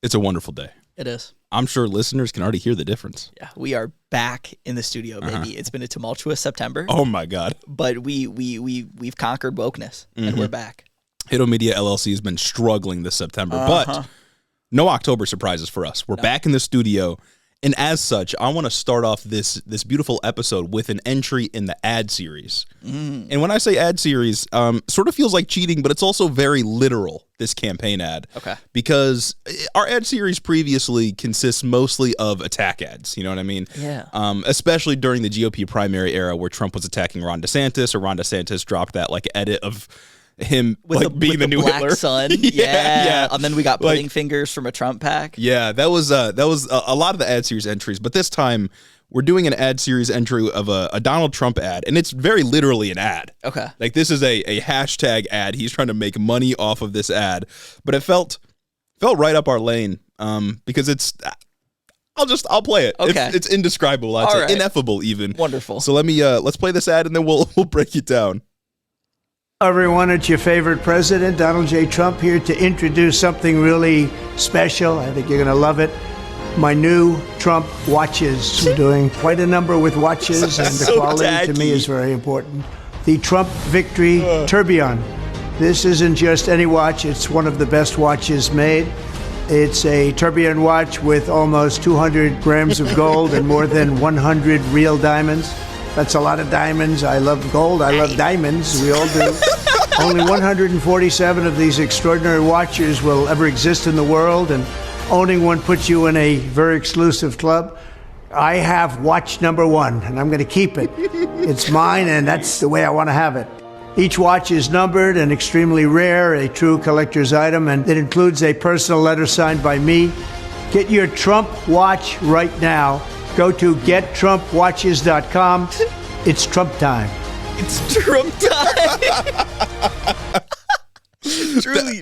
It's a wonderful day. It is. I'm sure listeners can already hear the difference. Yeah, we are back in the studio, baby. It's been a tumultuous September. Oh my God. But we've conquered wokeness, and we're back. Hito Media LLC has been struggling this September, but no October surprises for us. We're back in the studio, and as such, I want to start off this beautiful episode with an entry in the ad series. And when I say ad series, sort of feels like cheating, but it's also very literal, this campaign ad. Okay. Because our ad series previously consists mostly of attack ads, you know what I mean? Yeah. Especially during the GOP primary era where Trump was attacking Ron DeSantis, or Ron DeSantis dropped that like edit of him with being the new black Hitler. sun. yeah. And then we got pudding fingers from a Trump pack. Yeah, that was a lot of the ad series entries, but this time we're doing an ad series entry of a Donald Trump ad, and it's very literally an ad. Okay. Like, this is a hashtag ad. He's trying to make money off of this ad, but it felt right up our lane because it's I'll play it. Okay. It's indescribable. I'd say ineffable even. Wonderful. So let's play this ad and then we'll break it down. Everyone, it's your favorite president, Donald J. Trump, here to introduce something really special. I think you're going to love it. My new Trump watches. We're doing quite a number with watches, and the So quality tacky. to me is very important. The Trump Victory Tourbillon. This isn't just any watch. It's one of the best watches made. It's a tourbillon watch with almost 200 grams of gold and more than 100 real diamonds. That's a lot of diamonds. I love gold. I love diamonds. We all do. Only 147 of these extraordinary watches will ever exist in the world, and owning one puts you in a very exclusive club. I have watch number one, and I'm going to keep it. It's mine, and that's the way I want to have it. Each watch is numbered and extremely rare, a true collector's item, and it includes a personal letter signed by me. Get your Trump watch right now. Go to gettrumpwatches.com. It's Trump time. It's Trump time.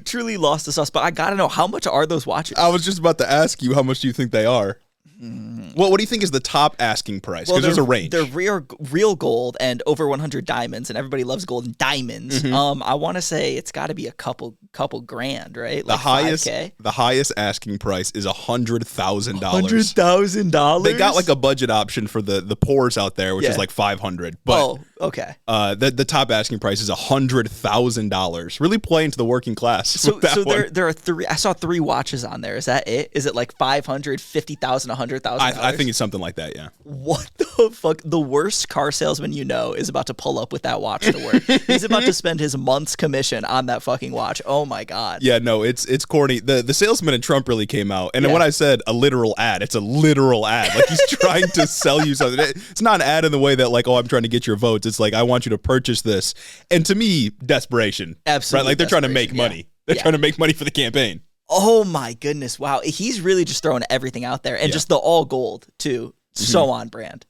truly lost the sauce. But I gotta know, how much are those watches? I was just about to ask you, how much do you think they are? Well, what do you think is the top asking price? Because there's a range. They're real gold and over 100 diamonds, and everybody loves gold and diamonds. I want to say it's got to be a couple grand, right? The Like highest asking price is $100,000. $100,000. They got like a budget option for the poors out there, which is like $500. But okay. The top asking price is $100,000. Really playing to the working class. So there are three. I saw three watches on there. Is that it? Is it like $500,000, $50,000, $100,000? I think it's something like that. Yeah. What the fuck? The worst car salesman you know is about to pull up with that watch to work. He's about to spend his month's commission on that fucking watch. Oh my God. Yeah, no, it's corny. The salesman in Trump really came out. And when I said a literal ad, it's a literal ad. Like, he's trying to sell you something. It's not an ad in the way that, like, oh, I'm trying to get your votes. It's like, I want you to purchase this. And to me, desperation. Absolutely. Right? Like, they're trying to make money. They're trying to make money for the campaign. Oh my goodness. Wow. He's really just throwing everything out there, and just the all gold too. So on brand.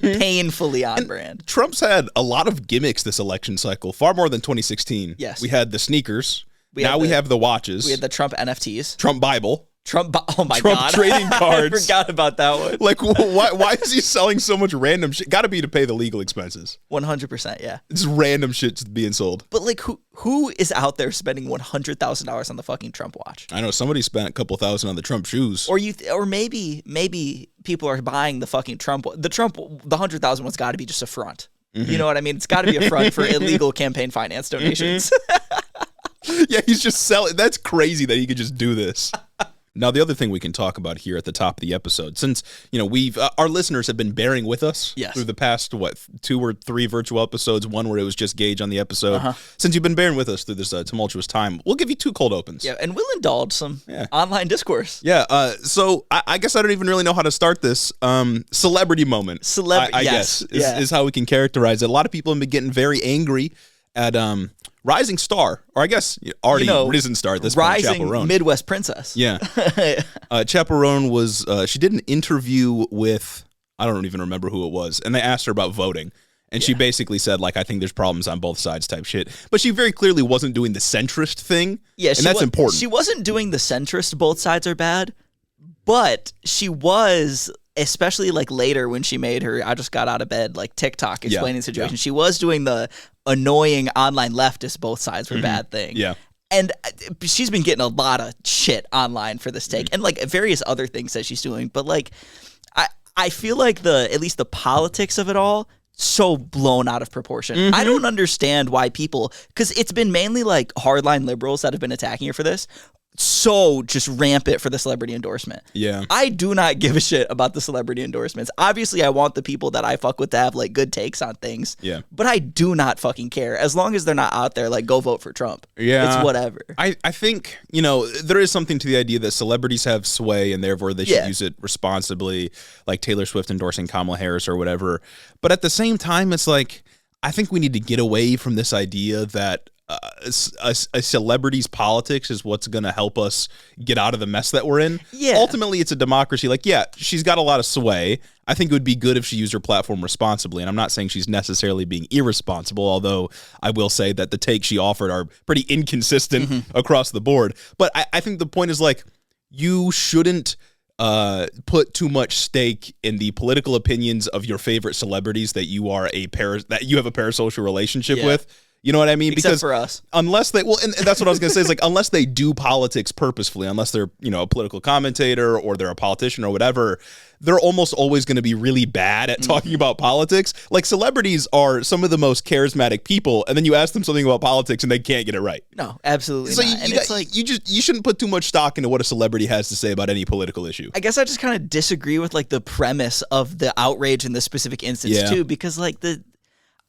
Painfully on brand. Trump's had a lot of gimmicks this election cycle, far more than 2016. Yes. We had the sneakers. We have the watches. We had the Trump NFTs. Trump Bible. Oh my Trump God. trading cards. I forgot about that one. Like, why is he selling so much random shit? Got to be to pay the legal expenses. 100%, yeah. It's random shit being sold. But like, who is out there spending $100,000 on the fucking Trump watch? I know somebody spent a couple thousand on the Trump shoes. Or maybe people are buying the fucking Trump. The $100,000 one's got to be just a front. You know what I mean? It's got to be a front for illegal campaign finance donations. Yeah, he's just selling. That's crazy that he could just do this. Now, the other thing we can talk about here at the top of the episode, since, we've our listeners have been bearing with us through the past, 2 or 3 virtual episodes, one where it was just Gage on the episode. Since you've been bearing with us through this tumultuous time, we'll give you 2 cold opens. Yeah, and we'll indulge some online discourse. Yeah, so I guess I don't even really know how to start this. Celebrity moment, I guess, is how we can characterize it. A lot of people have been getting very angry at rising star, or I guess already risen star at this point, Chappell Roan. Rising Midwest princess. Yeah. Chappell Roan was, she did an interview with, I don't even remember who it was, and they asked her about voting. And she basically said, like, I think there's problems on both sides type shit. But she very clearly wasn't doing the centrist thing. Yeah, and that's important. She wasn't doing the centrist, both sides are bad, but she was, especially like later when she made her I just got out of bed like TikTok explaining the situation. She was doing the annoying online leftist both sides were bad thing. Yeah. And she's been getting a lot of shit online for this take, and like various other things that she's doing. But like, I feel like at least the politics of it all, so blown out of proportion. I don't understand why people, because it's been mainly like hardline liberals that have been attacking her for this. So just rampant for the celebrity endorsement. Yeah. I do not give a shit about the celebrity endorsements. Obviously, I want the people that I fuck with to have like good takes on things. Yeah. But I do not fucking care. As long as they're not out there like, go vote for Trump. Yeah. It's whatever. I think, there is something to the idea that celebrities have sway and therefore they should use it responsibly, like Taylor Swift endorsing Kamala Harris or whatever. But at the same time, it's like, I think we need to get away from this idea that a celebrity's politics is what's going to help us get out of the mess that we're in. Yeah. Ultimately, it's a democracy. Like, yeah, she's got a lot of sway. I think it would be good if she used her platform responsibly. And I'm not saying she's necessarily being irresponsible, although I will say that the takes she offered are pretty inconsistent across the board. But I think the point is, like, you shouldn't put too much stake in the political opinions of your favorite celebrities that you have a parasocial relationship with. You know what I mean? Except for us. Unless they, and that's what I was going to say, is like, unless they do politics purposefully, unless they're, a political commentator or they're a politician or whatever, they're almost always going to be really bad at talking about politics. Like, celebrities are some of the most charismatic people, and then you ask them something about politics and they can't get it right. No, absolutely so not. You shouldn't put too much stock into what a celebrity has to say about any political issue. I guess I just kind of disagree with like the premise of the outrage in this specific instance too, because like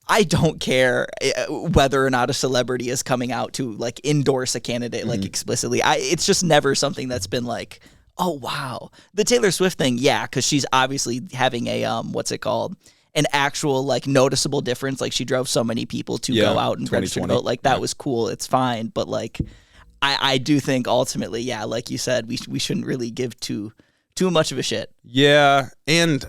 I don't care whether or not a celebrity is coming out to like endorse a candidate like explicitly. It's just never something that's been like, oh wow. The Taylor Swift thing, yeah, because she's obviously having a an actual like noticeable difference. Like she drove so many people to go out and register to vote. Like that was cool. It's fine, but like I do think ultimately, yeah, like you said, we shouldn't really give too much of a shit. Yeah, and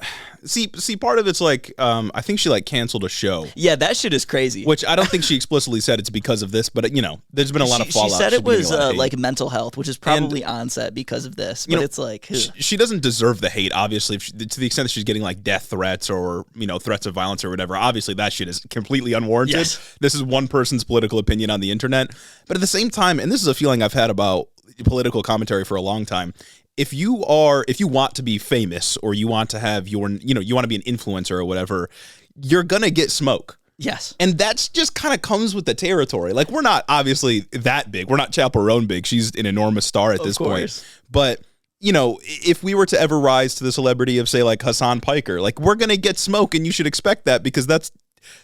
see, part of it's like, I think she like canceled a show. Yeah, that shit is crazy. Which I don't think she explicitly said it's because of this, but there's been a lot of fallout. She said it was like mental health, which is probably onset because of this. But it's like she doesn't deserve the hate, obviously. To the extent that she's getting like death threats or threats of violence or whatever, obviously that shit is completely unwarranted. Yes. This is one person's political opinion on the internet, but at the same time, and this is a feeling I've had about political commentary for a long time. If you want to be famous or you want to have you want to be an influencer or whatever, you're going to get smoke. Yes. And that's just kind of comes with the territory. Like, we're not obviously that big. We're not Chappell Roan big. She's an enormous star at this point. But, if we were to ever rise to the celebrity of, say, like Hassan Piker, like, we're going to get smoke, and you should expect that because that's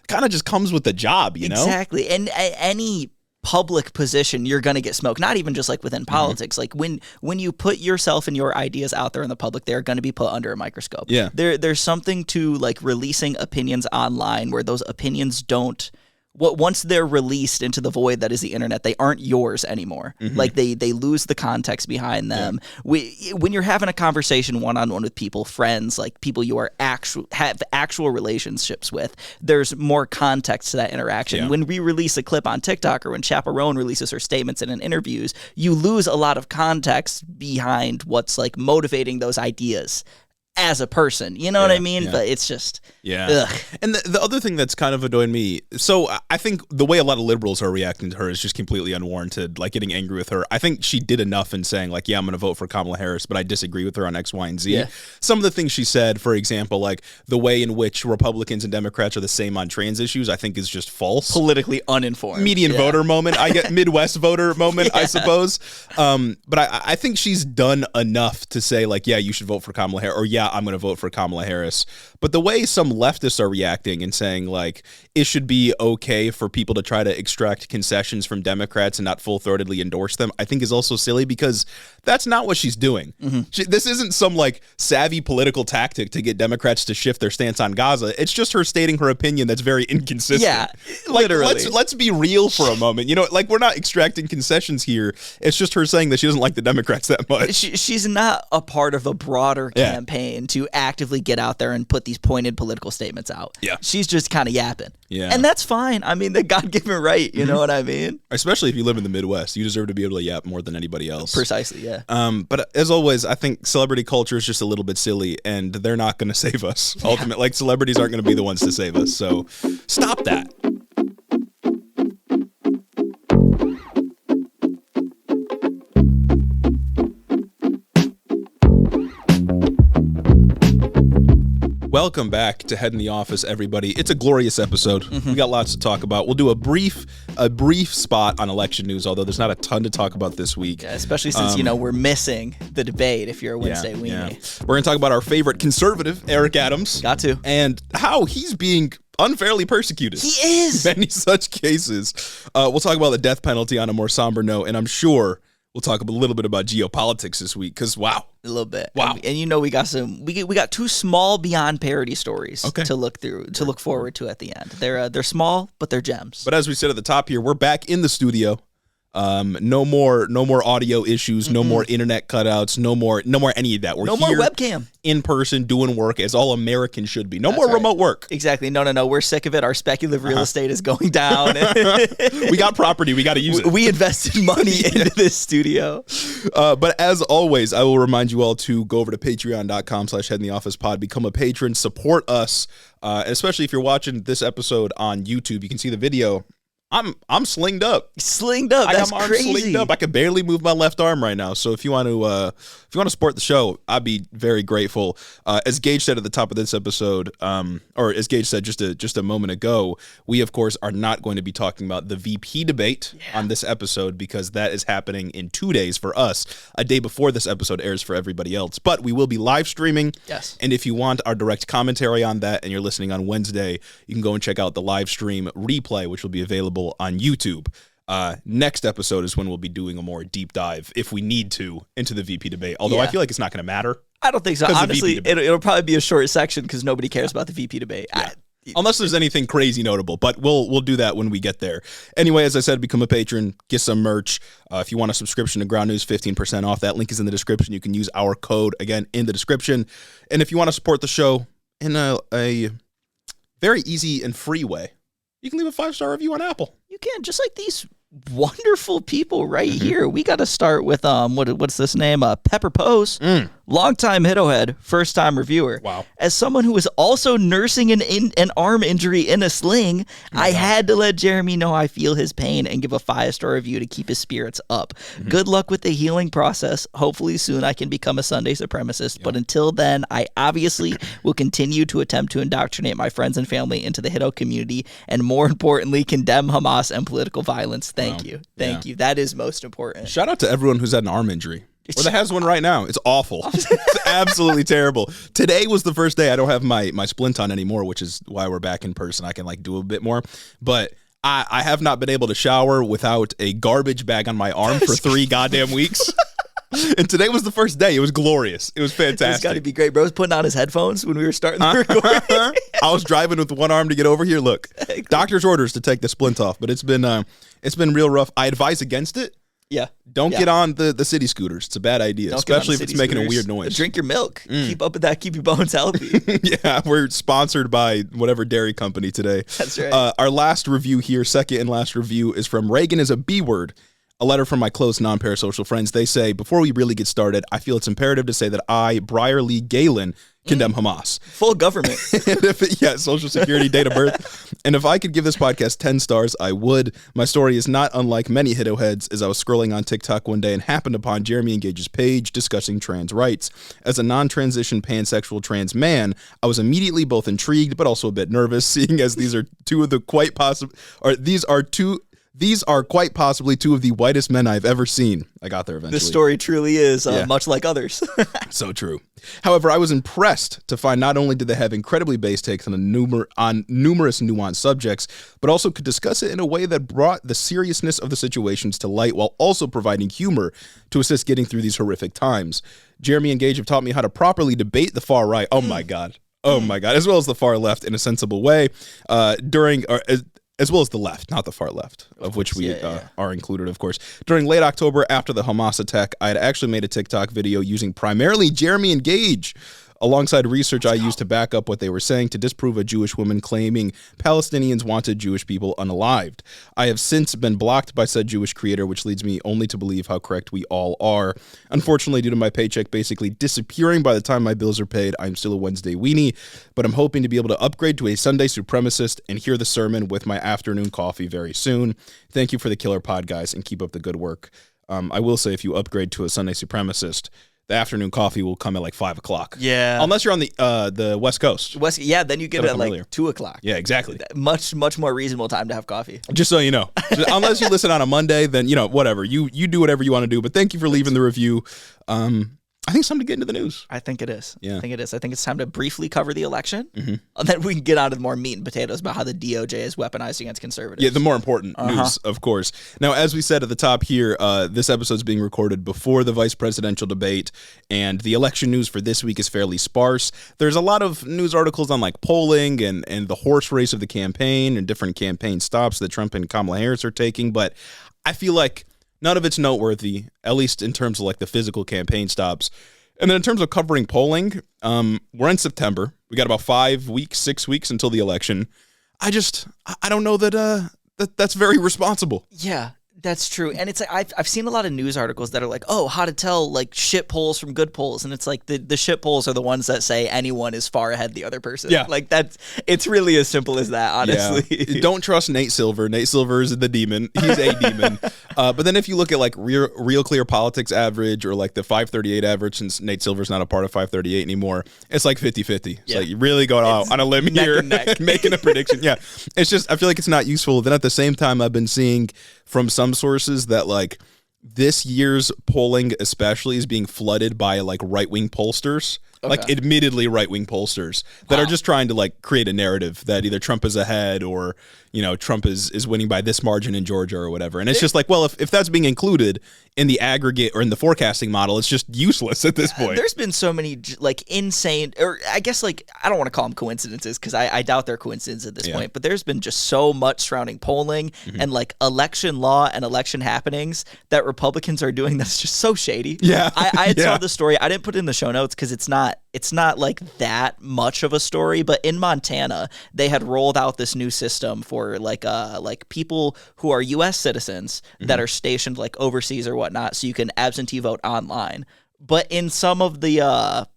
kind of just comes with the job, you know? Exactly. And any public position, you're going to get smoked. Not even just like within politics. Like when you put yourself and your ideas out there in the public, they're going to be put under a microscope. Yeah. There's something to like releasing opinions online where those opinions don't, once they're released into the void that is the internet, they aren't yours anymore. Like they lose the context behind them. Yeah. When you're having a conversation one-on-one with people, friends, like people you are have actual relationships with, there's more context to that interaction. Yeah. When we release a clip on TikTok or when Chappell Roan releases her statements in interviews, you lose a lot of context behind what's like motivating those ideas as a person, you know what I mean? Yeah. But it's just, ugh. And the other thing that's kind of annoying me, so I think the way a lot of liberals are reacting to her is just completely unwarranted, like getting angry with her. I think she did enough in saying like, yeah, I'm going to vote for Kamala Harris, but I disagree with her on X, Y, and Z. Yeah. Some of the things she said, for example, like the way in which Republicans and Democrats are the same on trans issues, I think is just false. Politically uninformed. Median voter moment. I get Midwest voter moment, I suppose. But I think she's done enough to say like, yeah, you should vote for Kamala Harris, or yeah, I'm going to vote for Kamala Harris. But the way some leftists are reacting and saying like it should be okay for people to try to extract concessions from Democrats and not full-throatedly endorse them, I think is also silly because that's not what she's doing. This isn't some like savvy political tactic to get Democrats to shift their stance on Gaza. It's just her stating her opinion that's very inconsistent. Yeah, like, literally. Let's be real for a moment. Like we're not extracting concessions here. It's just her saying that she doesn't like the Democrats that much. She's not a part of a broader campaign to actively get out there and put these pointed political statements out. Yeah. She's just kind of yapping. Yeah. And that's fine. I mean, the God-given right, you know what I mean? Especially if you live in the Midwest. You deserve to be able to yap more than anybody else. Precisely, yeah. But as always, I think celebrity culture is just a little bit silly, and they're not going to save us. Ultimately, like celebrities aren't going to be the ones to save us. So stop that. Welcome back to Head in the Office, everybody. It's a glorious episode. We got lots to talk about. We'll do a brief spot on election news, although there's not a ton to talk about this week. Yeah, especially since, we're missing the debate if you're a Wednesday weenie. Yeah. We're going to talk about our favorite conservative, Eric Adams. Got to. And how he's being unfairly persecuted. He is. In many such cases. We'll talk about the death penalty on a more somber note, and I'm sure we'll talk a little bit about geopolitics this week, because wow. A little bit. Wow. And we got we got two small beyond parody stories to look through, to look forward to at the end. They're small, but they're gems. But as we said at the top here, we're back in the studio. No more audio issues, no more internet cutouts, no more any of that. We're no here more webcam. In person doing work as all Americans should be. No more remote work. Exactly. No. We're sick of it. Our speculative real estate is going down. We got property. We got to use it. We invested money into this studio. But as always, I will remind you all to go over to patreon.com/headintheofficepod, become a patron, support us, especially if you're watching this episode on YouTube. You can see the video. I'm slinged up. Slinged up. That's crazy. Slinged up. I can barely move my left arm right now. So if you want to support the show, I'd be very grateful. As Gage said at the top of this episode, or as Gage said just a moment ago, we of course are not going to be talking about the VP debate on this episode, because that is happening in 2 days for us, a day before this episode airs for everybody else. But we will be live streaming. Yes. And if you want our direct commentary on that, and you're listening on Wednesday, you can go and check out the live stream replay, which will be available on YouTube. Next episode is when we'll be doing a more deep dive, if we need to, into the VP debate. Although I feel like it's not going to matter. I don't think so. Honestly, it'll probably be a short section because nobody cares about the VP debate. Yeah. Unless there's anything crazy notable, but we'll do that when we get there. Anyway, as I said, become a patron, get some merch. If you want a subscription to Ground News, 15% off. That link is in the description. You can use our code, again, in the description. And if you want to support the show in a very easy and free way, you can leave a 5-star review on Apple. You can, just like these wonderful people right here. We got to start with what's this name? Pepper Pose. Longtime Hitohead, first time reviewer. Wow. As someone who is also nursing an arm injury in a sling, I had to let Jeremy know I feel his pain and give a 5-star review to keep his spirits up. Good luck with the healing process. Hopefully soon I can become a Sunday supremacist, but until then, I obviously will continue to attempt to indoctrinate my friends and family into the Hito community, and more importantly, condemn Hamas and political violence. Thank you. Thank you. That is most important. Shout out to everyone who's had an arm injury. Or that has one right now. It's awful. It's absolutely terrible. Today was the first day I don't have my splint on anymore, which is why we're back in person. I can do a bit more. But I have not been able to shower without a garbage bag on my arm for 3 goddamn weeks. And today was the first day. It was glorious. It was fantastic. It's got to be great. Bro was putting on his headphones when we were starting the recording. I was driving with one arm to get over here. Look, doctor's orders to take the splint off, but it's been real rough. I advise against it. Yeah. Don't get on the city scooters. It's a bad idea, especially if it's making a weird noise. Drink your milk. Keep up with that. Keep your bones healthy. Yeah, we're sponsored by whatever dairy company today. That's right. Our last review here, second and last review, is from Reagan is a B word. A letter from my close non-parasocial friends. They say, before we really get started, I feel it's imperative to say that I, Briar Lee Galen, condemn Hamas. Full government. Social security, date of birth. And if I could give this podcast 10 stars, I would. My story is not unlike many Hito heads, as I was scrolling on TikTok one day and happened upon Jeremy Engage's page discussing trans rights. As a non-transition pansexual trans man, I was immediately both intrigued but also a bit nervous, seeing as these are quite possibly two of the whitest men I've ever seen. I got there eventually. This story truly is much like others. So true. However, I was impressed to find not only did they have incredibly based takes on numerous nuanced subjects, but also could discuss it in a way that brought the seriousness of the situations to light while also providing humor to assist getting through these horrific times. Jeremy and Gage have taught me how to properly debate the far right. Oh my God. As well as the far left in a sensible way as well as the left, not the far left, of which we are included, of course. During late October, after the Hamas attack, I had actually made a TikTok video using primarily Jeremy and Gage, alongside research I used to back up what they were saying to disprove a Jewish woman claiming Palestinians wanted Jewish people unalived. I have since been blocked by said Jewish creator, which leads me only to believe how correct we all are. Unfortunately, due to my paycheck basically disappearing by the time my bills are paid, I'm still a Wednesday weenie, but I'm hoping to be able to upgrade to a Sunday supremacist and hear the sermon with my afternoon coffee very soon. Thank you for the killer pod, guys, and keep up the good work. I will say, if you upgrade to a Sunday supremacist, the afternoon coffee will come at like 5 o'clock. Yeah. Unless you're on the West Coast. Then you get it at like earlier. 2 o'clock. Yeah, exactly. Much more reasonable time to have coffee. Just so you know. Unless you listen on a Monday, then, whatever. You do whatever you want to do. But thank you for leaving the review. I think it's time to get into the news. I think it is. Yeah. I think it's time to briefly cover the election, and then we can get on to the more meat and potatoes about how the DOJ is weaponized against conservatives. Yeah, the more important news, of course. Now, as we said at the top here, this episode is being recorded before the vice presidential debate, and the election news for this week is fairly sparse. There's a lot of news articles on like polling and the horse race of the campaign and different campaign stops that Trump and Kamala Harris are taking, but I feel like none of it's noteworthy, at least in terms of like the physical campaign stops. And then in terms of covering polling, we're in September. We got about 5 weeks, 6 weeks until the election. I don't know that that's very responsible. Yeah, that's true. And it's like I've seen a lot of news articles that are like, oh, how to tell like shit polls from good polls. And it's like the shit polls are the ones that say anyone is far ahead the other person. Yeah. Like it's really as simple as that, honestly. Yeah. Don't trust Nate Silver. Nate Silver is the demon. He's a demon. But then if you look at like Real Clear Politics average or like the 538 average, since Nate Silver's not a part of 538 anymore, it's like 50-50. It's like you really go out on a limb here making a prediction. Yeah. It's just, I feel like it's not useful. Then at the same time, I've been seeing from some sources that like this year's polling especially is being flooded by like right-wing pollsters. Okay. Like admittedly right-wing pollsters that are just trying to like create a narrative that either Trump is ahead or, Trump is winning by this margin in Georgia or whatever. And it's just like, well, if that's being included in the aggregate or in the forecasting model, it's just useless at this point. There's been so many like insane, or I guess like, I don't want to call them coincidences because I doubt they're coincidences at this point, but there's been just so much surrounding polling and like election law and election happenings that Republicans are doing that's just so shady. Yeah. I saw the story. I didn't put it in the show notes because it's not like that much of a story, but in Montana, they had rolled out this new system for like people who are U.S. citizens that are stationed like overseas or whatnot, so you can absentee vote online. But in some of the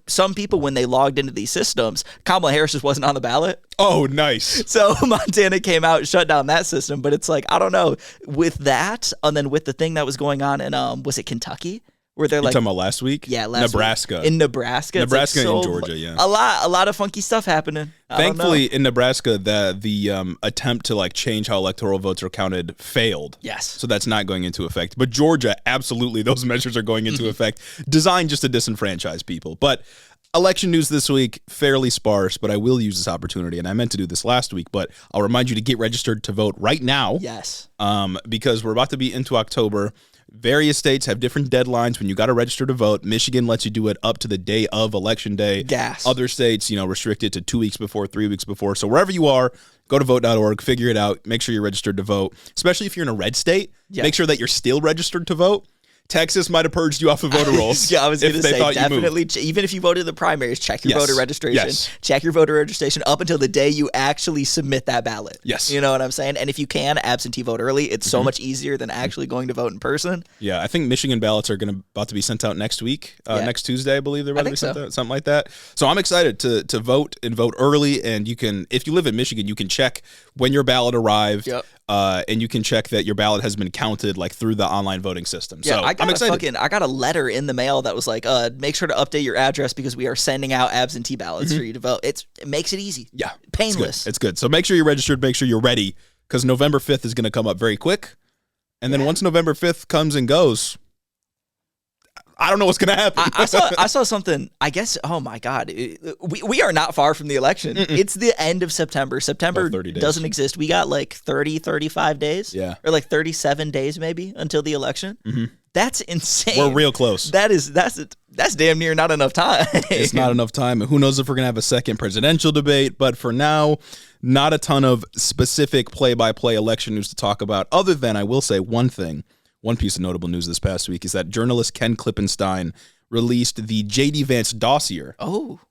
some people, when they logged into these systems, Kamala Harris just wasn't on the ballot. Oh, nice. So Montana came out and shut down that system. But it's like, I don't know, with that, and then with the thing that was going on in was it Kentucky? Where they're like, talking about last week? Yeah, Nebraska. Week. In Nebraska. Nebraska and Georgia, yeah. A lot of funky stuff happening. Thankfully, in Nebraska, the attempt to like change how electoral votes are counted failed. Yes. So that's not going into effect. But Georgia, absolutely, those measures are going into effect, designed just to disenfranchise people. But election news this week, fairly sparse, but I will use this opportunity, and I meant to do this last week, but I'll remind you to get registered to vote right now. Yes. Because we're about to be into October. Various states have different deadlines when you got to register to vote. Michigan lets you do it up to the day of election day. Gas. Other states, restrict it to 2 weeks before, 3 weeks before. So wherever you are, go to vote.org, figure it out, make sure you're registered to vote. Especially if you're in a red state, make sure that you're still registered to vote. Texas might have purged you off of voter rolls. Yeah, I was going to say, definitely, even if you voted in the primaries, check your voter registration. Yes. Check your voter registration up until the day you actually submit that ballot. Yes. You know what I'm saying? And if you can, absentee vote early. It's so much easier than actually going to vote in person. Yeah, I think Michigan ballots are about to be sent out next week. Next Tuesday, I believe they're about to be sent out, something like that. So I'm excited to vote and vote early. And you can, if you live in Michigan, you can check when your ballot arrived. Yep. And you can check that your ballot has been counted like through the online voting system. Yeah, so I'm excited. I got a letter in the mail that was like, make sure to update your address because we are sending out absentee ballots for you to vote. It makes it easy. Yeah. Painless. It's good. So make sure you're registered. Make sure you're ready because November 5th is going to come up very quick. And then once November 5th comes and goes, I don't know what's going to happen. I saw something, I guess, oh my God. We are not far from the election. It's the end of September. September doesn't exist. We got like 30, 35 days. Yeah. Or like 37 days maybe until the election. Mm-hmm. That's insane. We're real close. That's damn near not enough time. It's not enough time. Who knows if we're going to have a second presidential debate. But for now, not a ton of specific play-by-play election news to talk about, other than I will say one thing. One piece of notable news this past week is that journalist Ken Klippenstein released the J.D. Vance dossier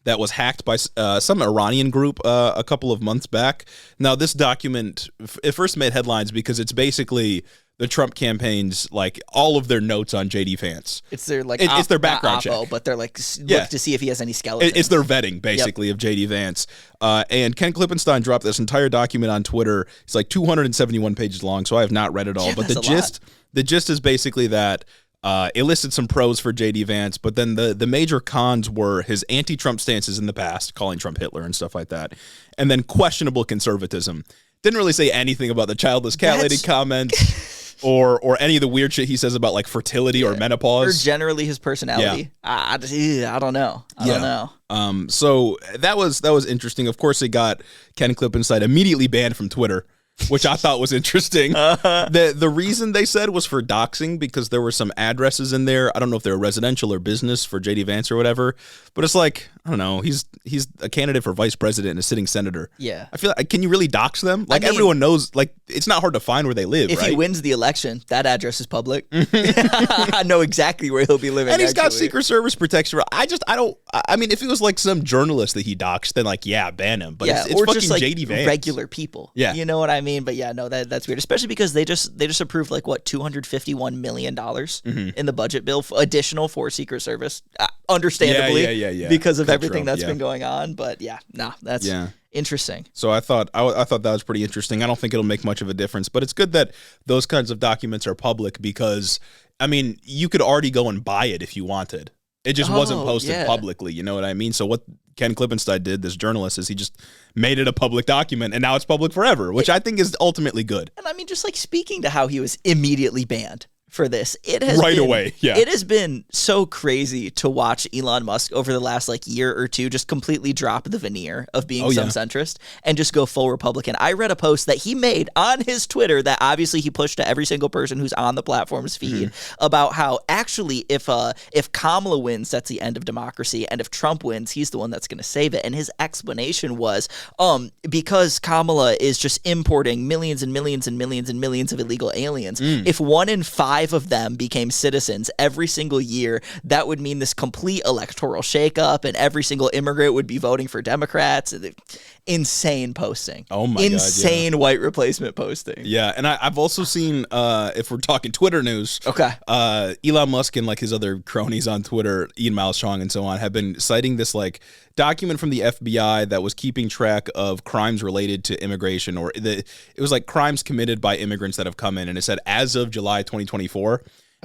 that was hacked by some Iranian group a couple of months back. Now, this document, it first made headlines because it's basically the Trump campaign's, like, all of their notes on J.D. Vance. It's their, like, it's their background check. But they're, like, look to see if he has any skeletons. It's their vetting, basically, of J.D. Vance. And Ken Klippenstein dropped this entire document on Twitter. It's like 271 pages long, so I have not read it all. But the gist is basically that It listed some pros for J.D. Vance, but then the major cons were his anti-Trump stances in the past, calling Trump Hitler and stuff like that, and then questionable conservatism. Didn't really say anything about the childless cat lady comments or any of the weird shit he says about like fertility or menopause. Or generally his personality. I don't know. I don't know. So that was interesting. Of course, it got Ken Klippenstein immediately banned from Twitter, which I thought was interesting. The reason they said was for doxing because there were some addresses in there. I don't know if they were residential or business for J.D. Vance or whatever, but it's like, I don't know. He's a candidate for vice president and a sitting senatter. Yeah. I feel like, can you really dox them? Like, I mean, everyone knows, like, it's not hard to find where they live, if right? he wins the election, that address is public. I know exactly where he'll be living. And he's got Secret Service protection. I mean, if it was like some journalist that he doxed, then like, ban him. But it's fucking just like J.D. Vance. regular people. Yeah. You know what I mean? But yeah, no, that's weird. Especially because they just approved like what, $251 million in the budget bill additional for Secret Service. Understandably, because of everything that's been going on. But that's interesting. So I thought that was pretty interesting. I don't think it'll make much of a difference, but it's good that those kinds of documents are public because, I mean, you could already go and buy it if you wanted. It just wasn't posted publicly. You know what I mean? So what Ken Klippenstein did, this journalist, is he just made it a public document, and now it's public forever, which I think is ultimately good. And I mean, just like speaking to how he was immediately banned for this, it has It has been so crazy to watch Elon Musk over the last like year or two just completely drop the veneer of being some centrist and just go full Republican. I read a post that he made on his Twitter that obviously he pushed to every single person who's on the platform's feed about how actually if Kamala wins, that's the end of democracy, and if Trump wins, he's the one that's going to save it. And his explanation was because Kamala is just importing millions and millions and millions and millions of illegal aliens, if 1 in 5 of them became citizens every single year, that would mean this complete electoral shakeup, and every single immigrant would be voting for Democrats. Insane posting. Oh my God. Insane white replacement posting. Yeah, and I've also seen, if we're talking Twitter news, Elon Musk and like his other cronies on Twitter, Ian Malchong and so on, have been citing this like document from the FBI that was keeping track of crimes related to immigration, or it was like crimes committed by immigrants that have come in, and it said as of July 2024,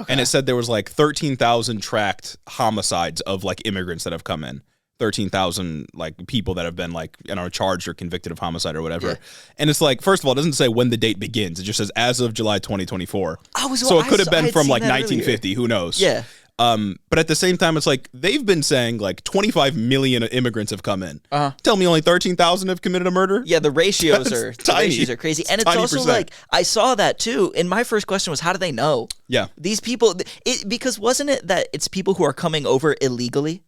and it said there was like 13,000 tracked homicides of like immigrants that have come in. 13,000 like people that have been like, charged or convicted of homicide or whatever. And it's like, first of all, it doesn't say when the date begins. It just says as of July 2024. So it could have been from like 1950. Earlier. Who knows? Yeah. But at the same time, it's like they've been saying like 25 million immigrants have come in. Tell me only 13,000 have committed a murder? Yeah, the ratios are crazy. And it's also like, I saw that too. And my first question was, how do they know? Yeah. These people, because wasn't it that it's people who are coming over illegally?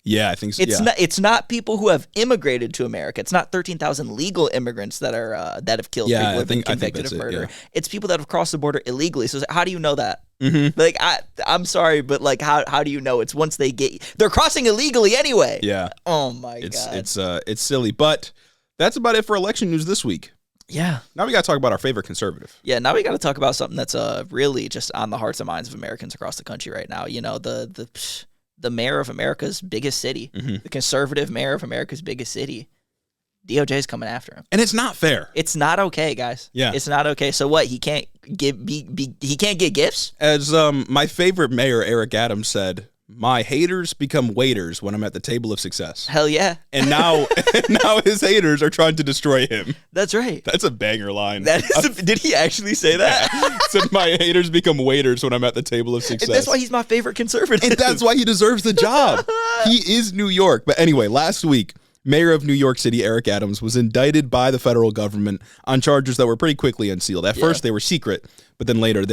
Yeah, I think so. It's not people who have immigrated to America. It's not 13,000 legal immigrants that are that have killed people who have been convicted of murder. It's people that have crossed the border illegally. So how do you know that? Like I'm sorry, but like how do you know? It's once they're crossing illegally anyway. Yeah. Oh my God. It's silly, but that's about it for election news this week. Yeah. Now we got to talk about our favorite conservative. Yeah, now we got to talk about something that's really just on the hearts and minds of Americans across the country right now. You know, the mayor of America's biggest city, the conservative mayor of America's biggest city, DOJ is coming after him, and it's not fair. It's not okay, guys. Yeah, it's not okay. So what? He can't he can't get gifts? As my favorite mayor, Eric Adams, said, "My haters become waiters when I'm at the table of success." Hell yeah! And now his haters are trying to destroy him. That's right. That's a banger line. Did he actually say that? Yeah. Said my haters become waiters when I'm at the table of success. And that's why he's my favorite conservative. And that's why he deserves the job. He is New York. But anyway, last week, Mayor of New York City, Eric Adams, was indicted by the federal government on charges that were pretty quickly unsealed. At first, they were secret, but then later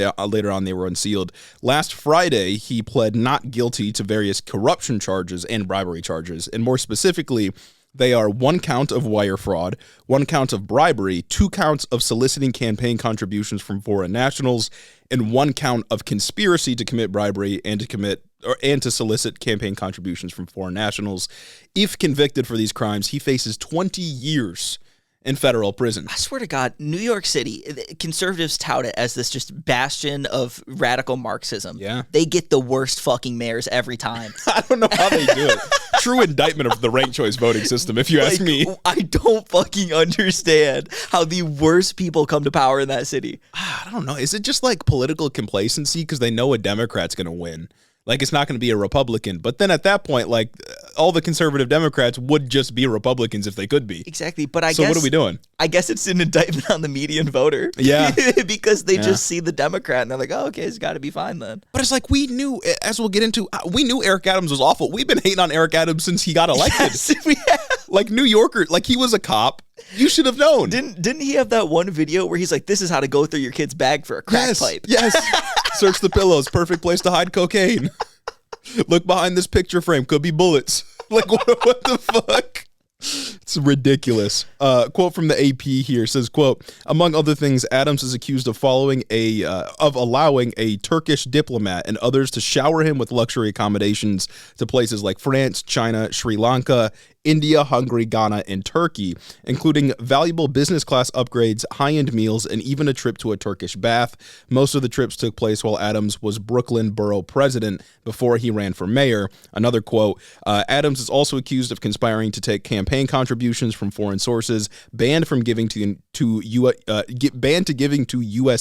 on they were unsealed. Last Friday, he pled not guilty to various corruption charges and bribery charges. And more specifically, they are 1 count of wire fraud, 1 count of bribery, 2 counts of soliciting campaign contributions from foreign nationals, and 1 count of conspiracy to commit bribery and to solicit campaign contributions from foreign nationals. If convicted for these crimes, he faces 20 years in federal prison. I swear to God, New York City, conservatives tout it as this just bastion of radical Marxism. Yeah. They get the worst fucking mayors every time. I don't know how they do it. true indictment of the ranked choice voting system, if you ask me. I don't fucking understand how the worst people come to power in that city. I don't know. Is it just like political complacency because they know a Democrat's going to win? Like, it's not going to be a Republican. But then at that point, like, all the conservative Democrats would just be Republicans if they could be. Exactly. But I guess... So what are we doing? I guess it's an indictment on the median voter. Yeah. Because they just see the Democrat and they're like, oh, okay, it's got to be fine then. But it's like, we knew, as we'll get into, we knew Eric Adams was awful. We've been hating on Eric Adams since he got elected. Yes, we have. Like, New Yorker, like, he was a cop. You should have known. Didn't he have that one video where he's like, this is how to go through your kid's bag for a crack pipe? Yes. Search the pillows. Perfect place to hide cocaine. Look behind this picture frame. Could be bullets. Like, what the fuck? It's ridiculous. Quote from the AP here says, quote, among other things, Adams is accused of allowing a Turkish diplomat and others to shower him with luxury accommodations to places like France, China, Sri Lanka, India, Hungary, Ghana, and Turkey, including valuable business class upgrades, high-end meals, and even a trip to a Turkish bath. Most of the trips took place while Adams was Brooklyn borough president before he ran for mayor. Another quote, Adams is also accused of conspiring to take campaign contributions from foreign sources, banned giving to U.S.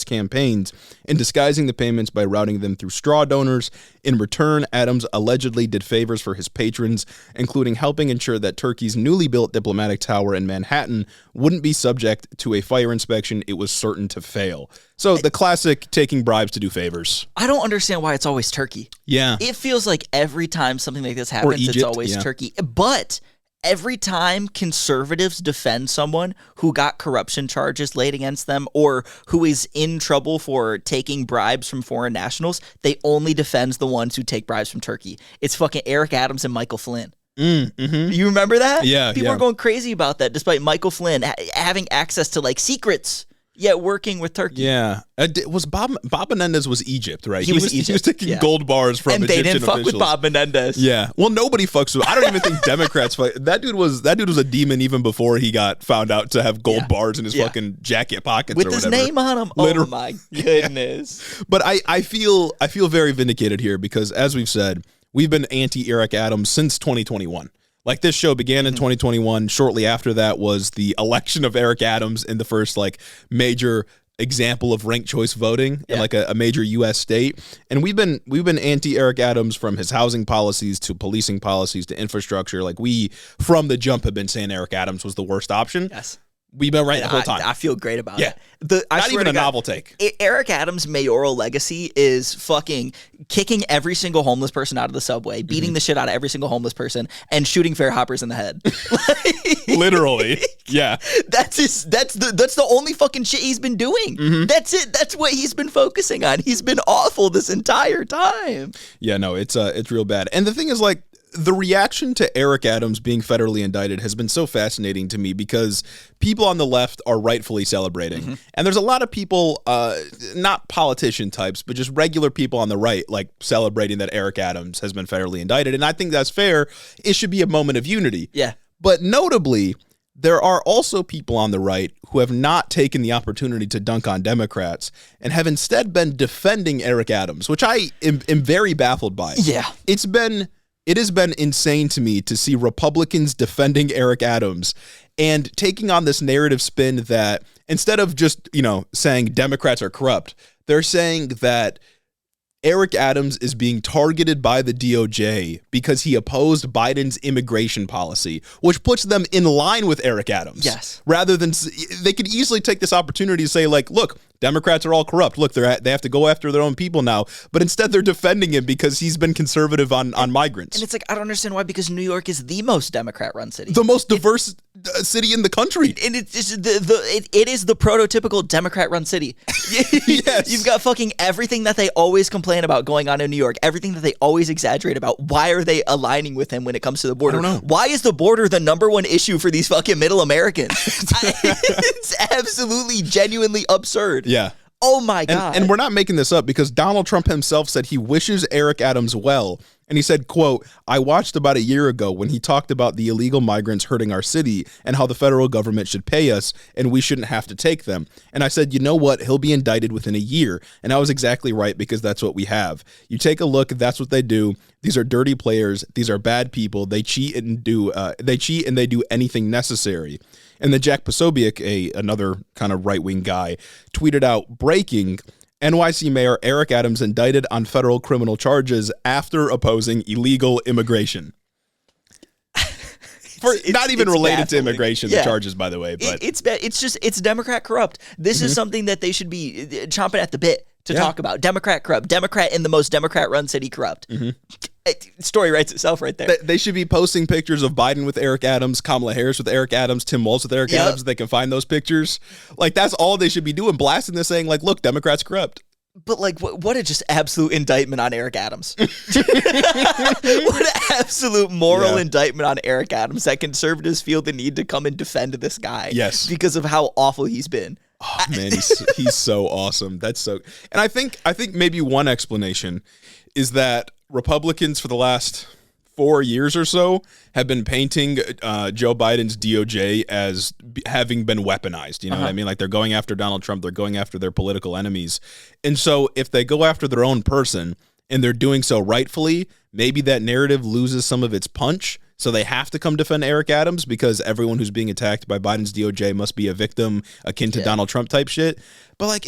campaigns, and disguising the payments by routing them through straw donors. In return, Adams allegedly did favors for his patrons, including helping ensure that Turkey's newly built diplomatic tower in Manhattan wouldn't be subject to a fire inspection. It was certain to fail. So the classic taking bribes to do favors. I don't understand why it's always Turkey. Yeah. It feels like every time something like this happens, Egypt, it's always Turkey. But every time conservatives defend someone who got corruption charges laid against them or who is in trouble for taking bribes from foreign nationals, they only defends the ones who take bribes from Turkey. It's fucking Eric Adams and Michael Flynn. You remember that? Yeah. People are going crazy about that, despite Michael Flynn having access to like secrets, yet working with Turkey. Yeah. Was Bob Menendez was Egypt, right? He was Egypt. He was taking gold bars from Egyptian officials. And they didn't fuck with Bob Menendez. Yeah. Well, nobody fucks with. I don't even think Democrats fuck. That dude was a demon even before he got found out to have gold bars in his fucking jacket pockets with or his whatever. name on him. Literally. Oh my goodness. But I feel very vindicated here because, as we've said, we've been anti-Eric Adams since 2021. Like, this show began in 2021. Shortly after that was the election of Eric Adams in the first like major example of ranked choice voting in like a major U.S. state. And we've been anti-Eric Adams from his housing policies to policing policies to infrastructure. Like, we from the jump have been saying Eric Adams was the worst option. Yes. We've been right the whole time. I feel great about it. Not even a novel take. Eric Adams' mayoral legacy is fucking kicking every single homeless person out of the subway, beating the shit out of every single homeless person, and shooting fair hoppers in the head. Literally. Yeah. That's the only fucking shit he's been doing. That's it. That's what he's been focusing on. He's been awful this entire time. Yeah, no, it's real bad. And the thing is, like, the reaction to Eric Adams being federally indicted has been so fascinating to me because people on the left are rightfully celebrating. And there's a lot of people, not politician types, but just regular people on the right, like celebrating that Eric Adams has been federally indicted. And I think that's fair. It should be a moment of unity. Yeah. But notably, there are also people on the right who have not taken the opportunity to dunk on Democrats and have instead been defending Eric Adams, which I am very baffled by. Yeah. It has been insane to me to see Republicans defending Eric Adams and taking on this narrative spin that instead of just, saying Democrats are corrupt, they're saying that Eric Adams is being targeted by the DOJ because he opposed Biden's immigration policy, which puts them in line with Eric Adams. Yes. Rather than, they could easily take this opportunity to say, like, look, Democrats are all corrupt. Look, they have to go after their own people now. But instead, they're defending him because he's been conservative on migrants. And it's like, I don't understand why, because New York is the most Democrat-run city. The most diverse city in the country. And it's just it is the prototypical Democrat-run city. Yes. You've got fucking everything that they always complain about going on in New York, everything that they always exaggerate about. Why are they aligning with him when it comes to the border? I don't know. Why is the border the number one issue for these fucking middle Americans? It's absolutely, genuinely absurd. Yeah. Oh my God. And we're not making this up because Donald Trump himself said he wishes Eric Adams well And he said, quote, "I watched about a year ago when he talked about the illegal migrants hurting our city and how the federal government should pay us and we shouldn't have to take them. And I said, you know what? He'll be indicted within a year. And I was exactly right because that's what we have. You take a look, that's what they do. These are dirty players. These are bad people. They cheat and they do anything necessary." And then Jack Posobiec, another kind of right-wing guy, tweeted out, "Breaking, NYC Mayor Eric Adams indicted on federal criminal charges after opposing illegal immigration." Not even related baffling to immigration, the charges, by the way. But it's Democrat corrupt. This is something that they should be chomping at the bit to talk about. Democrat corrupt. Democrat in the most Democrat-run city corrupt. Story writes itself right there. They should be posting pictures of Biden with Eric Adams, Kamala Harris with Eric Adams, Tim Walz with Eric Adams. They can find those pictures. Like, that's all they should be doing, blasting this, saying, like, look, Democrats corrupt. But, like, what a just absolute indictment on Eric Adams. What an absolute moral indictment on Eric Adams that conservatives feel the need to come and defend this guy. Yes. Because of how awful he's been. Oh, man, he's so awesome. That's so... And I think maybe one explanation is that Republicans for the last 4 years or so have been painting Joe Biden's DOJ as having been weaponized. You know what I mean? Like, they're going after Donald Trump. They're going after their political enemies. And so if they go after their own person and they're doing so rightfully, maybe that narrative loses some of its punch. So they have to come defend Eric Adams because everyone who's being attacked by Biden's DOJ must be a victim akin to Donald Trump type shit. But, like,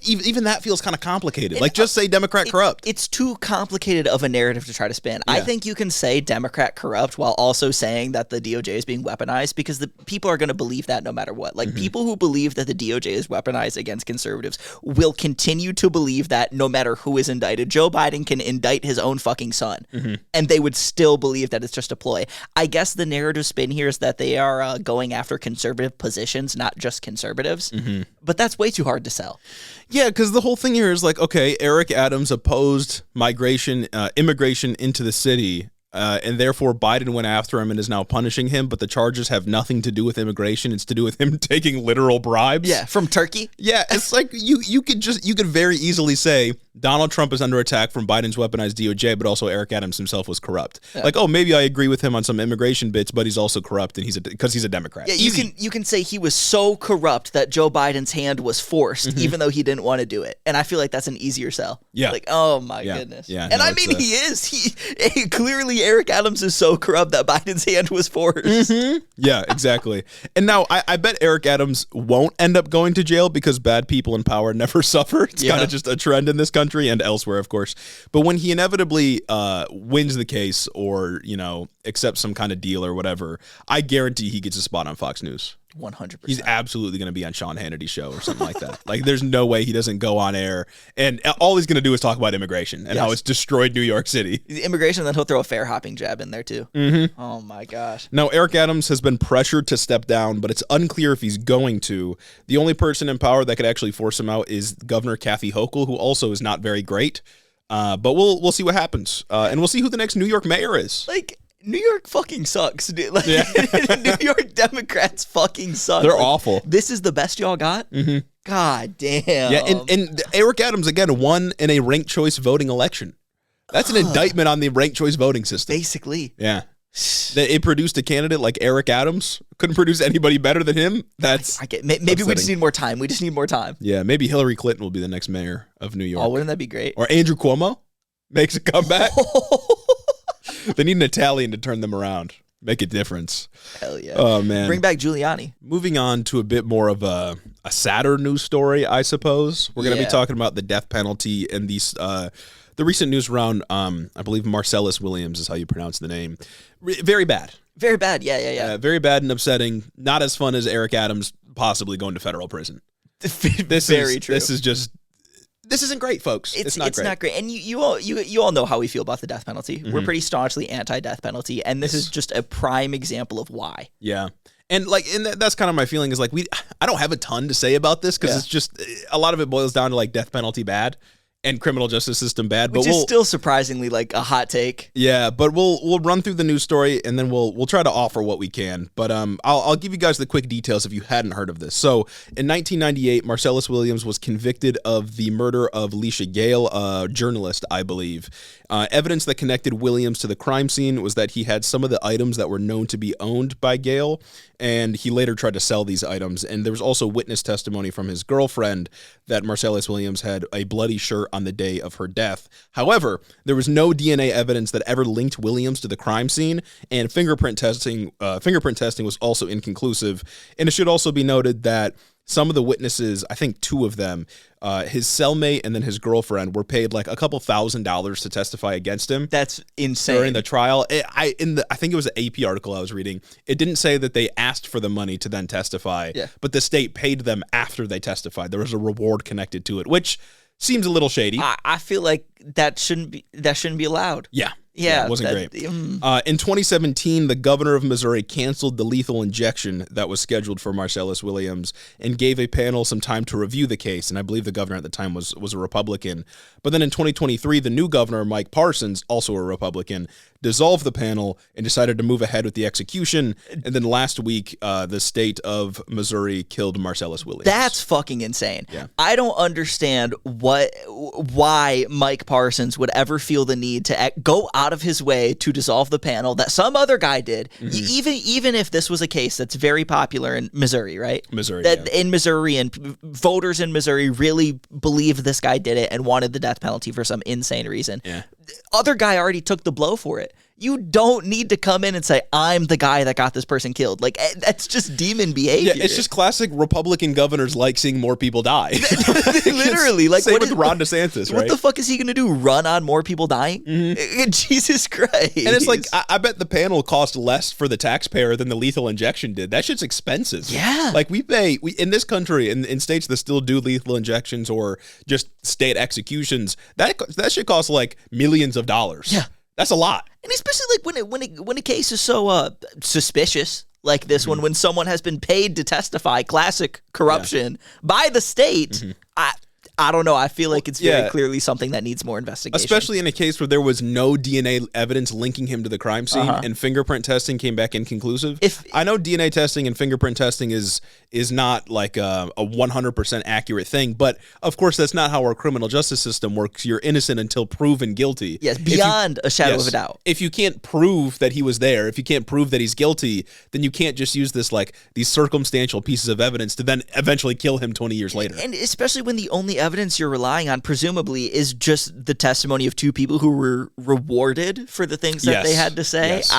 even that feels kind of complicated. Like, just say Democrat corrupt. It's too complicated of a narrative to try to spin. I think you can say Democrat corrupt while also saying that the DOJ is being weaponized, because the people are going to believe that no matter what. Like, people who believe that the DOJ is weaponized against conservatives will continue to believe that no matter who is indicted. Joe Biden can indict his own fucking son, and they would still believe that it's just a ploy. I guess the narrative spin here is that they are going after conservative positions, not just conservatives. But that's way too hard to sell. Yeah, because the whole thing here is like, okay, Eric Adams opposed immigration into the city, and therefore Biden went after him and is now punishing him, but the charges have nothing to do with immigration. It's to do with him taking literal bribes. Yeah, from Turkey. Yeah, it's like you could very easily say Donald Trump is under attack from Biden's weaponized DOJ, but also Eric Adams himself was corrupt. Yeah. Like, oh, maybe I agree with him on some immigration bits, but he's also corrupt, and because he's a Democrat. Yeah, you can say he was so corrupt that Joe Biden's hand was forced, even though he didn't want to do it. And I feel like that's an easier sell. Yeah. Like, oh my goodness. Yeah. And I mean, he is. He clearly Eric Adams is so corrupt that Biden's hand was forced. Yeah, exactly. And now I bet Eric Adams won't end up going to jail because bad people in power never suffer. It's kind of just a trend in this country and elsewhere, of course. But when he inevitably wins the case or, accepts some kind of deal or whatever, I guarantee he gets a spot on Fox News. 100%. He's absolutely going to be on Sean Hannity's show or something like that. Like, there's no way he doesn't go on air, and all he's going to do is talk about immigration and how it's destroyed New York City. Immigration, then he'll throw a fair hopping jab in there too. Oh my gosh. Now, Eric Adams has been pressured to step down, but it's unclear if he's going to. The only person in power that could actually force him out is Governor Kathy Hochul, who also is not very great. But we'll see what happens, and we'll see who the next New York mayor is. Like, New York fucking sucks, dude. Like, New York Democrats fucking suck. They're awful. This is the best y'all got? God damn. Yeah, and Eric Adams, again, won in a ranked choice voting election. That's an indictment on the ranked choice voting system. Basically. Yeah. It produced a candidate like Eric Adams. Couldn't produce anybody better than him. That's maybe upsetting. We just need more time. We just need more time. Yeah, maybe Hillary Clinton will be the next mayor of New York. Oh, wouldn't that be great? Or Andrew Cuomo makes a comeback. They need an Italian to turn them around. Make a difference. Hell yeah. Oh, man. Bring back Giuliani. Moving on to a bit more of a sadder news story, I suppose. We're going to be talking about the death penalty and the recent news around, I believe Marcellus Williams is how you pronounce the name. Very bad. Very bad, yeah. Very bad and upsetting. Not as fun as Eric Adams possibly going to federal prison. Very true. This isn't great, folks. It's not great. And you all know how we feel about the death penalty. We're pretty staunchly anti-death penalty, and this is just a prime example of why. Yeah. And that's kind of my feeling is like I don't have a ton to say about this because it's just a lot of it boils down to like death penalty bad. and criminal justice system bad. Which is still surprisingly like a hot take. Yeah, but we'll run through the news story and then we'll try to offer what we can. But I'll give you guys the quick details if you hadn't heard of this. So in 1998, Marcellus Williams was convicted of the murder of Leisha Gale, a journalist, I believe. Evidence that connected Williams to the crime scene was that he had some of the items that were known to be owned by Gale, and he later tried to sell these items. And there was also witness testimony from his girlfriend that Marcellus Williams had a bloody shirt on the day of her death. However, there was no DNA evidence that ever linked Williams to the crime scene, and fingerprint testing was also inconclusive. And it should also be noted that some of the witnesses, I think 2 of them, his cellmate and then his girlfriend, were paid like a couple $1,000s to testify against him. That's insane. During the trial. I think it was an AP article I was reading. It didn't say that they asked for the money to then testify, but the state paid them after they testified. There was a reward connected to it, which seems a little shady. I feel like that shouldn't be allowed. Yeah, it wasn't great. In 2017, the governor of Missouri canceled the lethal injection that was scheduled for Marcellus Williams and gave a panel some time to review the case. And I believe the governor at the time was a Republican. But then in 2023, the new governor, Mike Parsons, also a Republican, dissolved the panel and decided to move ahead with the execution. And then last week, the state of Missouri killed Marcellus Williams. That's fucking insane. Yeah. I don't understand why Mike Parsons would ever feel the need to go out of his way to dissolve the panel that some other guy did. Even if this was a case that's very popular in Missouri, right? Missouri, in Missouri, and voters in Missouri really believed this guy did it and wanted the death penalty for some insane reason. Yeah. Other guy already took the blow for it. You don't need to come in and say, I'm the guy that got this person killed. Like, that's just demon behavior. Yeah, it's just classic Republican governors like seeing more people die. Literally. Like, same with Ron DeSantis, right? What the fuck is he going to do? Run on more people dying? Jesus Christ. And it's like, I bet the panel cost less for the taxpayer than the lethal injection did. That shit's expensive. Yeah. Like, we in this country, in states that still do lethal injections or just state executions, that shit costs like millions of dollars. Yeah. That's a lot. And especially like when a case is so suspicious like this one, when someone has been paid to testify, classic corruption by the state. I don't know. I feel like it's very clearly something that needs more investigation. Especially in a case where there was no DNA evidence linking him to the crime scene and fingerprint testing came back inconclusive. I know DNA testing and fingerprint testing is not like a 100% accurate thing, but of course that's not how our criminal justice system works. You're innocent until proven guilty. Yes, beyond a shadow of a doubt. If you can't prove that he was there, if you can't prove that he's guilty, then you can't just use these circumstantial pieces of evidence to then eventually kill him 20 years later. And especially when the only evidence you're relying on, presumably, is just the testimony of 2 people who were rewarded for the things that they had to say. Yes.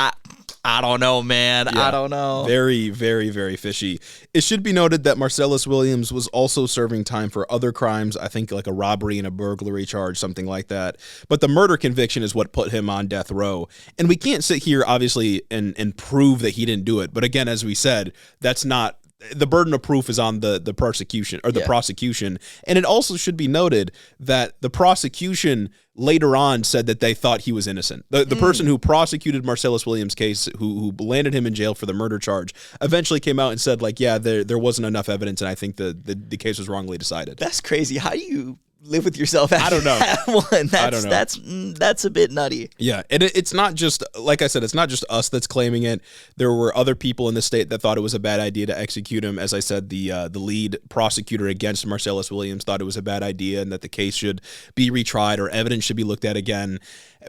I don't know, man. Yeah. I don't know. Very, very, very fishy. It should be noted that Marcellus Williams was also serving time for other crimes, I think like a robbery and a burglary charge, something like that. But the murder conviction is what put him on death row. And we can't sit here, obviously, and prove that he didn't do it. But again, as we said, that's not... The burden of proof is on the prosecution or the prosecution. And it also should be noted that the prosecution later on said that they thought he was innocent. The person who prosecuted Marcellus Williams' case, who landed him in jail for the murder charge, eventually came out and said, like, yeah, there wasn't enough evidence, and I think the case was wrongly decided. That's crazy. How do you live with yourself after I don't know. that one? I don't know. That's a bit nutty. Yeah, and it's not just, like I said, it's not just us that's claiming it. There were other people in the state that thought it was a bad idea to execute him. As I said, the lead prosecutor against Marcellus Williams thought it was a bad idea and that the case should be retried or evidence should be looked at again.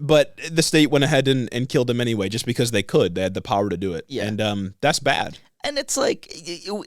But the state went ahead and killed him anyway, just because they could. They had the power to do it. Yeah. And that's bad. And it's like,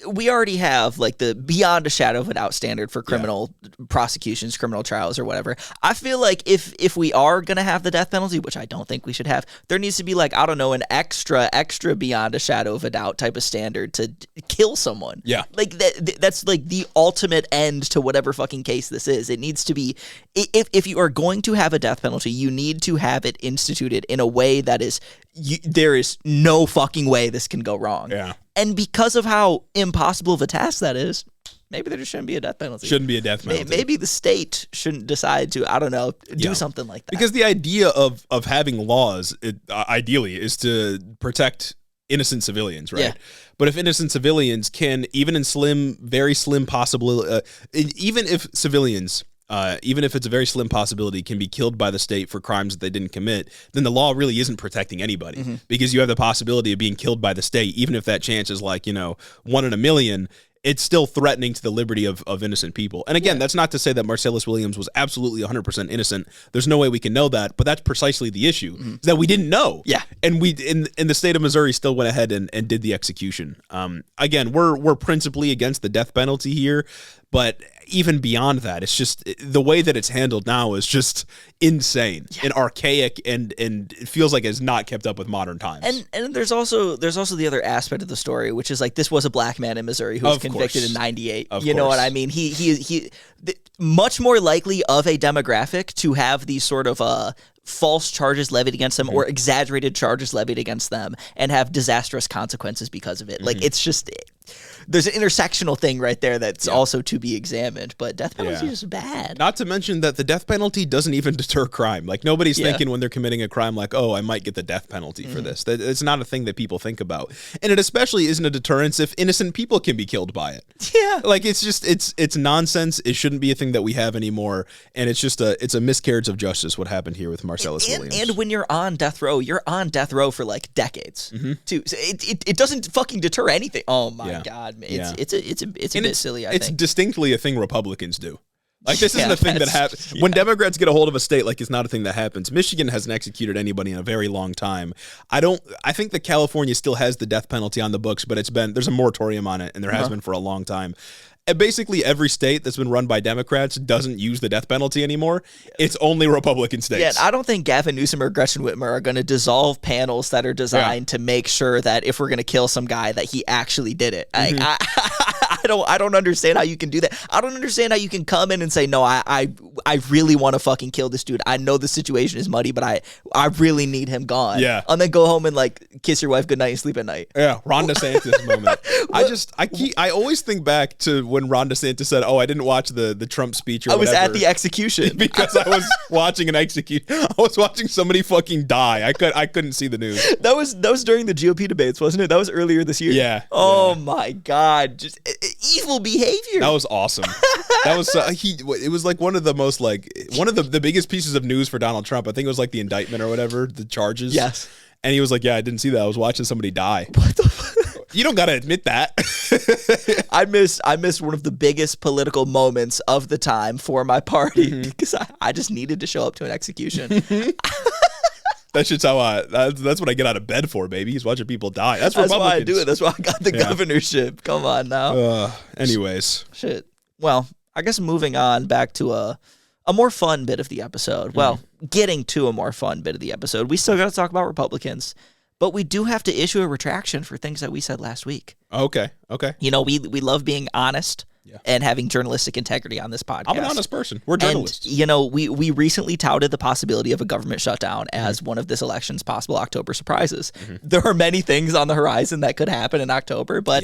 we already have like the beyond a shadow of a doubt standard for criminal prosecutions, criminal trials, or whatever. I feel like if we are going to have the death penalty, which I don't think we should have, there needs to be like, I don't know, an extra beyond a shadow of a doubt type of standard to kill someone. Yeah. Like that's like the ultimate end to whatever fucking case this is. It needs to be, if you are going to have a death penalty, you need to have it instituted in a way that is, there is no fucking way this can go wrong. Yeah. And because of how impossible of a task that is, maybe there just shouldn't be a death penalty. Shouldn't be a death penalty. Maybe the state shouldn't decide to, I don't know, do something like that. Because the idea of having laws, ideally, is to protect innocent civilians, right? Yeah. But if innocent civilians can, even in very slim possible, even if civilians even if it's a very slim possibility, can be killed by the state for crimes that they didn't commit, then the law really isn't protecting anybody because you have the possibility of being killed by the state, even if that chance is like, 1 in a million. It's still threatening to the liberty of innocent people. And again, that's not to say that Marcellus Williams was absolutely 100% innocent. There's no way we can know that, but that's precisely the issue, is that we didn't know. Yeah. And we, in the state of Missouri, still went ahead and did the execution. Again, we're principally against the death penalty here, but even beyond that, it's just the way that it's handled now is just insane and archaic, and it feels like it's not kept up with modern times. And there's also the other aspect of the story, which is like this was a black man in Missouri who was convicted in '98. You know what I mean? He much more likely of a demographic to have these sort of false charges levied against them or exaggerated charges levied against them and have disastrous consequences because of it. Like it's just there's an intersectional thing right there that's also to be examined, but death penalty is bad. Not to mention that the death penalty doesn't even deter crime. Like nobody's thinking when they're committing a crime like, oh, I might get the death penalty for this. It's not a thing that people think about. And it especially isn't a deterrence if innocent people can be killed by it. Yeah. Like it's just, it's nonsense. It shouldn't be a thing that we have anymore. And it's just it's a miscarriage of justice what happened here with Marcellus Williams. And when you're on death row, you're on death row for like decades too. So it doesn't fucking deter anything. Oh my God, man. It's a bit silly, I think. It's distinctly a thing Republicans do. Like, this isn't a thing that happens. When Democrats get a hold of a state, like, it's not a thing that happens. Michigan hasn't executed anybody in a very long time. I think that California still has the death penalty on the books, but there's a moratorium on it, and there has been for a long time. And basically, every state that's been run by Democrats doesn't use the death penalty anymore. It's only Republican states. Yeah, I don't think Gavin Newsom or Gretchen Whitmer are going to dissolve panels that are designed to make sure that if we're going to kill some guy, that he actually did it. I don't understand how you can do that. I don't understand how you can come in and say, no, I really want to fucking kill this dude. I know the situation is muddy, but I really need him gone. Yeah. And then go home and like kiss your wife goodnight and sleep at night. Yeah, Ron DeSantis moment. I always think back to when Ron DeSantis said, "Oh, I didn't watch the Trump speech or whatever." I was at the execution because I was watching an execution. I was watching somebody fucking die. I couldn't see the news. That was during the GOP debates, wasn't it? That was earlier this year. Yeah. Oh my God, just evil behavior. That was awesome. That was it was like one of the biggest pieces of news for Donald Trump. I think it was like the indictment or whatever, the charges. Yes. And he was like, "Yeah, I didn't see that. I was watching somebody die." What the fuck? You don't gotta admit that. I missed one of the biggest political moments of the time for my party because I just needed to show up to an execution. That's just how that's what I get out of bed for, baby. Is watching people die. That's why I do it. That's why I got the governorship. Come on now. Anyways. Shit. Well, I guess moving on back to a more fun bit of the episode. Well, getting to a more fun bit of the episode. We still got to talk about Republicans, but we do have to issue a retraction for things that we said last week. Okay. You know, we love being honest and having journalistic integrity on this podcast. I'm an honest person. We're journalists. And, you know, we recently touted the possibility of a government shutdown as one of this election's possible October surprises. There are many things on the horizon that could happen in October, but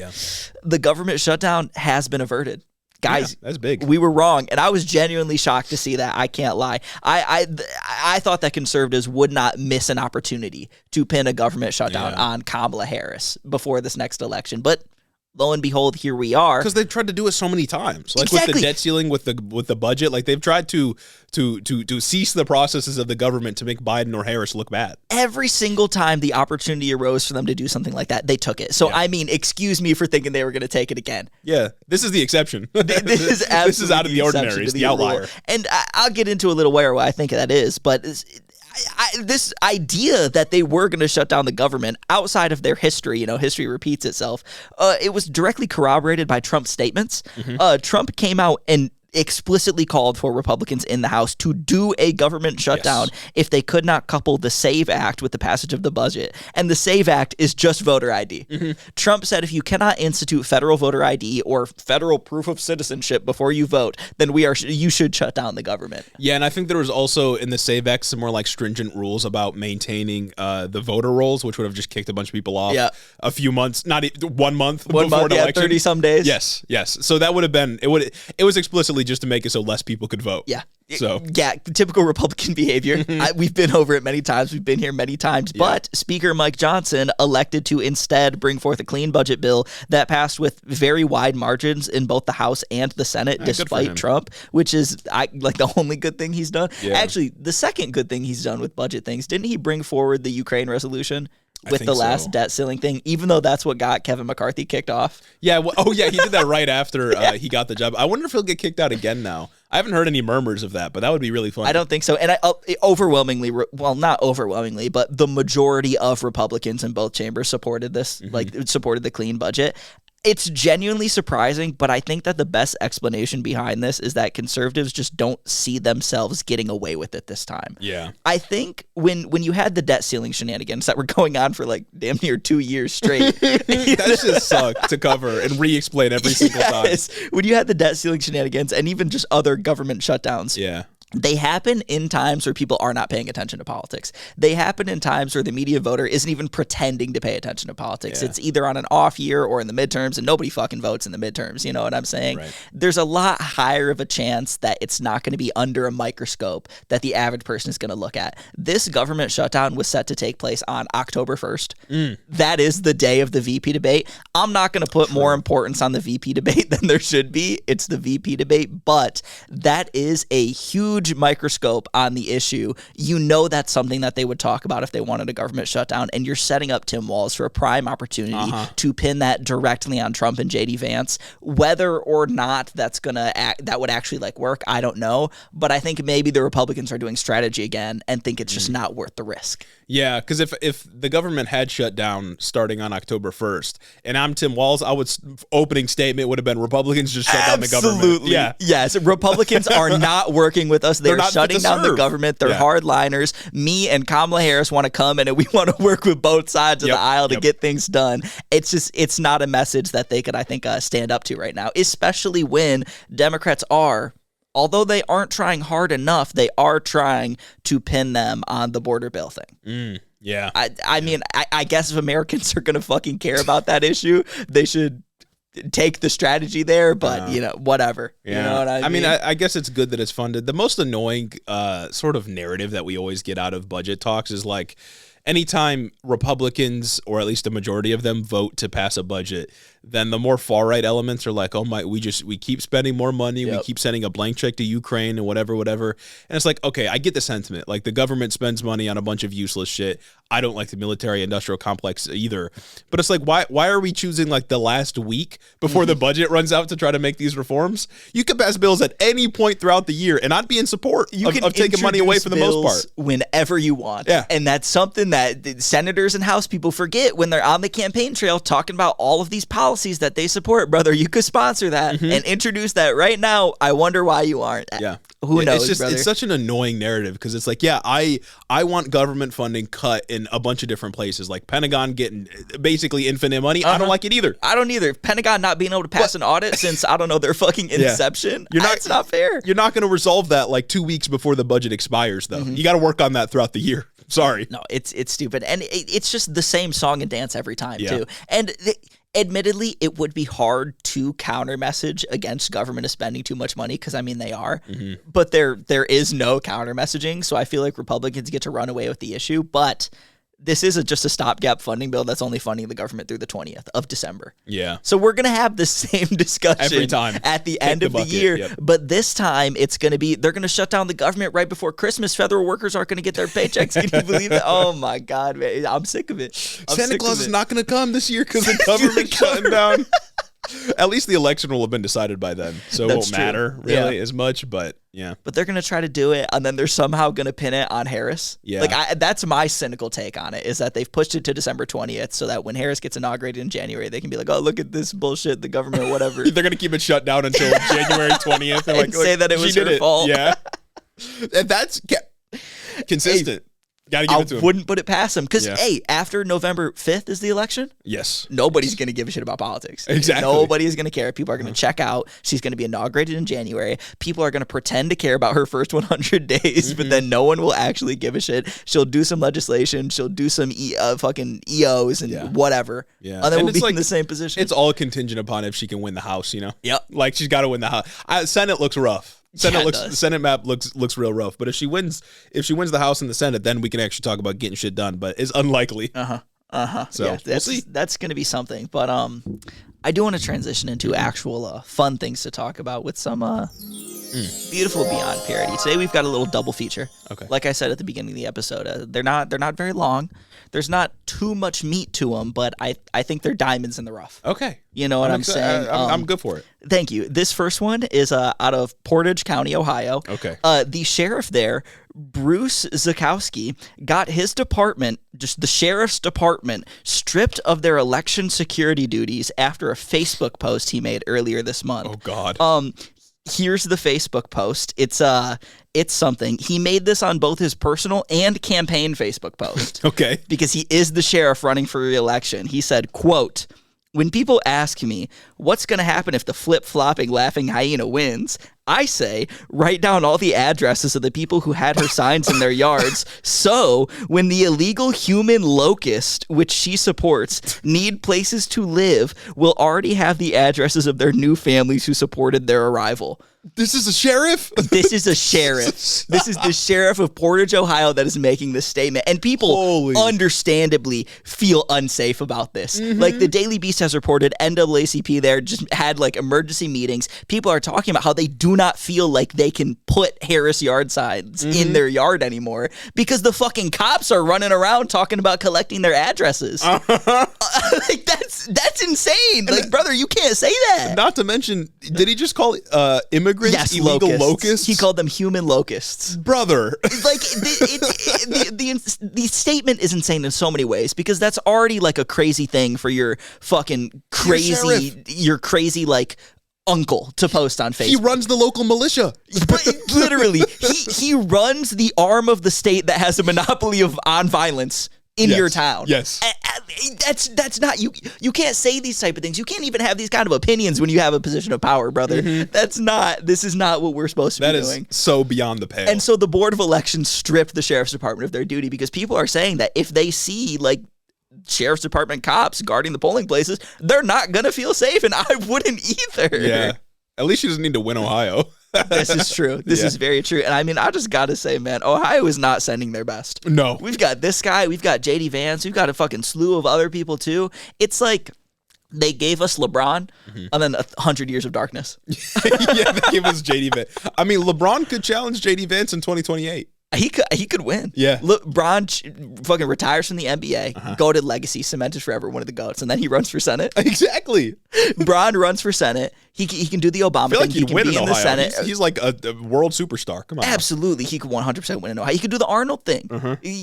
the government shutdown has been averted. Guys, that's big. We were wrong, and I was genuinely shocked to see that. I can't lie. I thought that conservatives would not miss an opportunity to pin a government shutdown on Kamala Harris before this next election, but lo and behold, here we are. Because they've tried to do it so many times, like with the debt ceiling, with the budget. Like they've tried to cease the processes of the government to make Biden or Harris look bad. Every single time the opportunity arose for them to do something like that, they took it. So I mean, excuse me for thinking they were going to take it again. Yeah, this is the exception. This is out of the ordinary. It's the outlier. Rule. And I'll get into a little where I think that is, but. This idea that they were going to shut down the government outside of their history, history repeats itself. It was directly corroborated by Trump's statements. Trump came out and explicitly called for Republicans in the House to do a government shutdown if they could not couple the SAVE Act with the passage of the budget. And the SAVE Act is just voter ID. Trump said if you cannot institute federal voter ID or federal proof of citizenship before you vote, then you should shut down the government. Yeah, and I think there was also in the SAVE Act some more like stringent rules about maintaining the voter rolls, which would have just kicked a bunch of people off a few months, not 1 month before an election. 30 some days. Yes. So that would have been it was explicitly literally just to make it so less people could vote. Yeah. So yeah, typical Republican behavior. We've been over it many times. We've been here many times. Yeah. But Speaker Mike Johnson elected to instead bring forth a clean budget bill that passed with very wide margins in both the House and the Senate, despite Trump, which is like the only good thing he's done. Yeah. Actually, the second good thing he's done with budget things, didn't he bring forward the Ukraine resolution? With the last debt ceiling thing, even though that's what got Kevin McCarthy kicked off. Yeah. Well, he did that right after he got the job. I wonder if he'll get kicked out again now. I haven't heard any murmurs of that, but that would be really fun. I don't think so. And overwhelmingly, well, not overwhelmingly, but the majority of Republicans in both chambers supported this, supported the clean budget. It's genuinely surprising, but I think that the best explanation behind this is that conservatives just don't see themselves getting away with it this time. Yeah. I think when you had the debt ceiling shenanigans that were going on for like damn near 2 years straight. That just sucked to cover and re-explain every single time. When you had the debt ceiling shenanigans and even just other government shutdowns. Yeah. They happen in times where people are not paying attention to politics. They happen in times where the median voter isn't even pretending to pay attention to politics. Yeah. It's either on an off year or in the midterms, and nobody fucking votes in the midterms. You know what I'm saying? Right. There's a lot higher of a chance that it's not going to be under a microscope that the average person is going to look at. This government shutdown was set to take place on October 1st. That is the day of the VP debate. I'm not going to put more importance on the VP debate than there should be. It's the VP debate, but that is a huge microscope on the issue. You know that's something that they would talk about if they wanted a government shutdown, and you're setting up Tim Walz for a prime opportunity to pin that directly on Trump and JD Vance. Whether or not that would actually like work, I don't know, but I think maybe the Republicans are doing strategy again and think it's just not worth the risk. Yeah, because if the government had shut down starting on October 1st, and I'm Tim Walz, opening statement would have been Republicans just shut down the government. Absolutely. Yeah. Yes, Republicans are not working with us. They're shutting down the government. They're hardliners. Me and Kamala Harris want to come in and we want to work with both sides of the aisle to get things done. It's not a message that they could, I think, stand up to right now, especially when Democrats are, although they aren't trying hard enough, they are trying to pin them on the border bill thing. Yeah. I mean, I guess if Americans are going to fucking care about that issue, they should take the strategy there, but whatever. Yeah. You know what I mean? I guess it's good that it's funded. The most annoying sort of narrative that we always get out of budget talks is like, anytime Republicans, or at least a majority of them, vote to pass a budget, then the more far-right elements are like, oh my, we keep spending more money, we keep sending a blank check to Ukraine and whatever. And it's like, okay, I get the sentiment. Like, the government spends money on a bunch of useless shit. I don't like the military-industrial complex either. But it's like, why are we choosing like the last week before the budget runs out to try to make these reforms? You could pass bills at any point throughout the year, and I'd be in support of taking money away for the most part. Whenever you want. Yeah. And that's something that senators and House people forget when they're on the campaign trail talking about all of these policies that they support. Brother, you could sponsor that and introduce that right now. I wonder why you aren't. Yeah. Who knows, it's brother? It's such an annoying narrative because it's like, I want government funding cut in a bunch of different places, like Pentagon getting basically infinite money. I don't like it either. I don't either. Pentagon not being able to pass an audit since, I don't know, their fucking inception. It's not fair. You're not going to resolve that like 2 weeks before the budget expires, though. You got to work on that throughout the year. Sorry. No, it's stupid. And it's just the same song and dance every time, too. And admittedly, it would be hard to counter message against government spending too much money because, I mean, they are. But there is no counter messaging. So I feel like Republicans get to run away with the issue. But this is just a stopgap funding bill that's only funding the government through the 20th of December. Yeah. So we're going to have the same discussion every time at the end of the year. But this time it's going to be, they're going to shut down the government right before Christmas. Federal workers aren't going to get their paychecks. Can you believe that? Oh my God, man. I'm sick of it. Santa Claus is not going to come this year because the government's shutting down. At least the election will have been decided by then, so it won't matter really as much. But but they're gonna try to do it, and then they're somehow gonna pin it on Harris. Yeah, like that's my cynical take on it, is that they've pushed it to December 20th, so that when Harris gets inaugurated in January, they can be like, oh, look at this bullshit, the government or whatever. They're gonna keep it shut down until January 20th, and say that it was her fault. Yeah, and that's consistent. Gotta give it to him. Wouldn't put it past him. Because, hey, after November 5th is the election. Yes. Nobody's going to give a shit about politics. Exactly. Nobody is going to care. People are going to check out. She's going to be inaugurated in January. People are going to pretend to care about her first 100 days, but then no one will actually give a shit. She'll do some legislation. She'll do some fucking EOs and whatever. Yeah. And then we'll be in the same position. It's all contingent upon if she can win the House, you know? Yep. Like, she's got to win the House. Senate looks rough. The Senate map looks real rough. But if she wins the House and the Senate, then we can actually talk about getting shit done. But it's unlikely. So yeah, that's going to be something. But I do want to transition into actual fun things to talk about with some beautiful Beyond parody. Today we've got a little double feature. Okay. Like I said at the beginning of the episode, they're not very long. There's not too much meat to them, but I think they're diamonds in the rough. Okay. You know what I'm saying? I'm good for it. Thank you. This first one is out of Portage County, Ohio. Okay. The sheriff there, Bruce Zakowski, got his department, just the sheriff's department, stripped of their election security duties after a Facebook post he made earlier this month. Oh, God. Here's the Facebook post. It's something. He made this on both his personal and campaign Facebook post. Okay. Because he is the sheriff running for re-election. He said, quote, "When people ask me, what's going to happen if the flip-flopping laughing hyena wins, I say, write down all the addresses of the people who had her signs in their yards. So when the illegal human locust, which she supports, need places to live, we'll already have the addresses of their new families who supported their arrival." This is a sheriff? This is a sheriff. This is the sheriff of Portage, Ohio that is making this statement. And people understandably feel unsafe about this. Like the Daily Beast has reported, NAACP there just had like emergency meetings. People are talking about how they do not feel like they can put Harris yard signs in their yard anymore because the fucking cops are running around talking about collecting their addresses. Like that's insane. Like, brother, you can't say that. Not to mention, did he just call immigrants illegal locusts? He called them human locusts. Brother. Like, the statement is insane in so many ways because that's already like a crazy thing for your fucking crazy like uncle to post on Facebook. He runs the local militia. But literally, he runs the arm of the state that has a monopoly on violence in your town. Yes. That's not you can't say these type of things. You can't even have these kind of opinions when you have a position of power, brother. This is not what we're supposed to be doing. That is so beyond the pale. And so the Board of Elections stripped the Sheriff's Department of their duty because people are saying that if they see like Sheriff's Department cops guarding the polling places, they're not gonna feel safe, and I wouldn't either. Yeah. At least she doesn't need to win Ohio. This is true. This is very true. And I mean, I just got to say, man, Ohio is not sending their best. No. We've got this guy. We've got JD Vance. We've got a fucking slew of other people, too. It's like they gave us LeBron and then 100 years of darkness. Yeah, they gave us JD Vance. I mean, LeBron could challenge JD Vance in 2028. He could win. Yeah. LeBron fucking retires from the NBA, goated legacy, cemented forever, one of the GOATs, and then he runs for Senate. Exactly. Bron runs for Senate. He can do the Obama thing. Like he can win be in the Senate. He's like a world superstar. Come on. Absolutely. He could 100% win in Ohio. He could do the Arnold thing.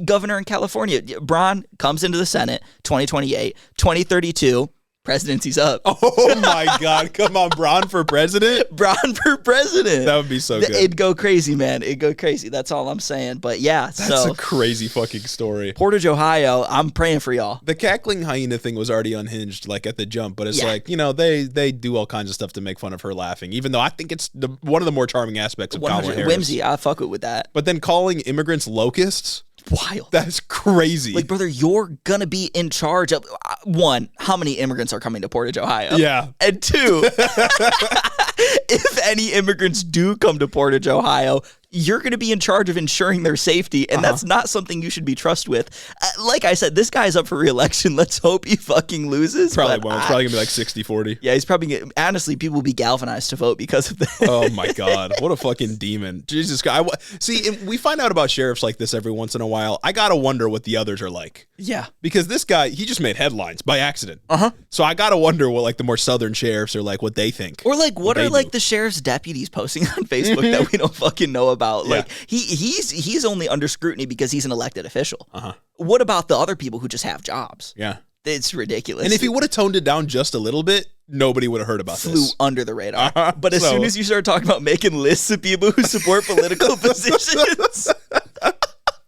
Governor in California. Bron comes into the Senate 2028, 2032. Presidency's up. Oh my God. Come on, Bron for president? Bron for president. That would be so good. It'd go crazy, man. It'd go crazy. That's all I'm saying. But yeah, that's a crazy fucking story. Portage, Ohio, I'm praying for y'all. The cackling hyena thing was already unhinged, like at the jump, but it's like, you know, they do all kinds of stuff to make fun of her laughing, even though I think it's one of the more charming aspects of Kamala Harris. Whimsy, I fuck with that. But then calling immigrants locusts? Wild. That's crazy. Like, brother, you're gonna be in charge of one, how many immigrants are coming to Portage, Ohio? Yeah. And two, if any immigrants do come to Portage, Ohio, you're going to be in charge of ensuring their safety, and that's not something you should be trusted with. Like I said, this guy's up for re-election. Let's hope he fucking loses. Probably won't. It's probably going to be like 60-40. Yeah, he's probably honestly, people will be galvanized to vote because of that. Oh my God. What a fucking demon. Jesus God. See, we find out about sheriffs like this every once in a while. I got to wonder what the others are like. Yeah. Because this guy, he just made headlines by accident. So I got to wonder what like the more southern sheriffs are like, what they think. Or like, what are like the sheriff's deputies posting on Facebook that we don't fucking know about? Like, he's only under scrutiny because he's an elected official. What about the other people who just have jobs? Yeah. It's ridiculous. And if he would have toned it down just a little bit, nobody would have heard about this. Flew under the radar. But as soon as you start talking about making lists of people who support political positions...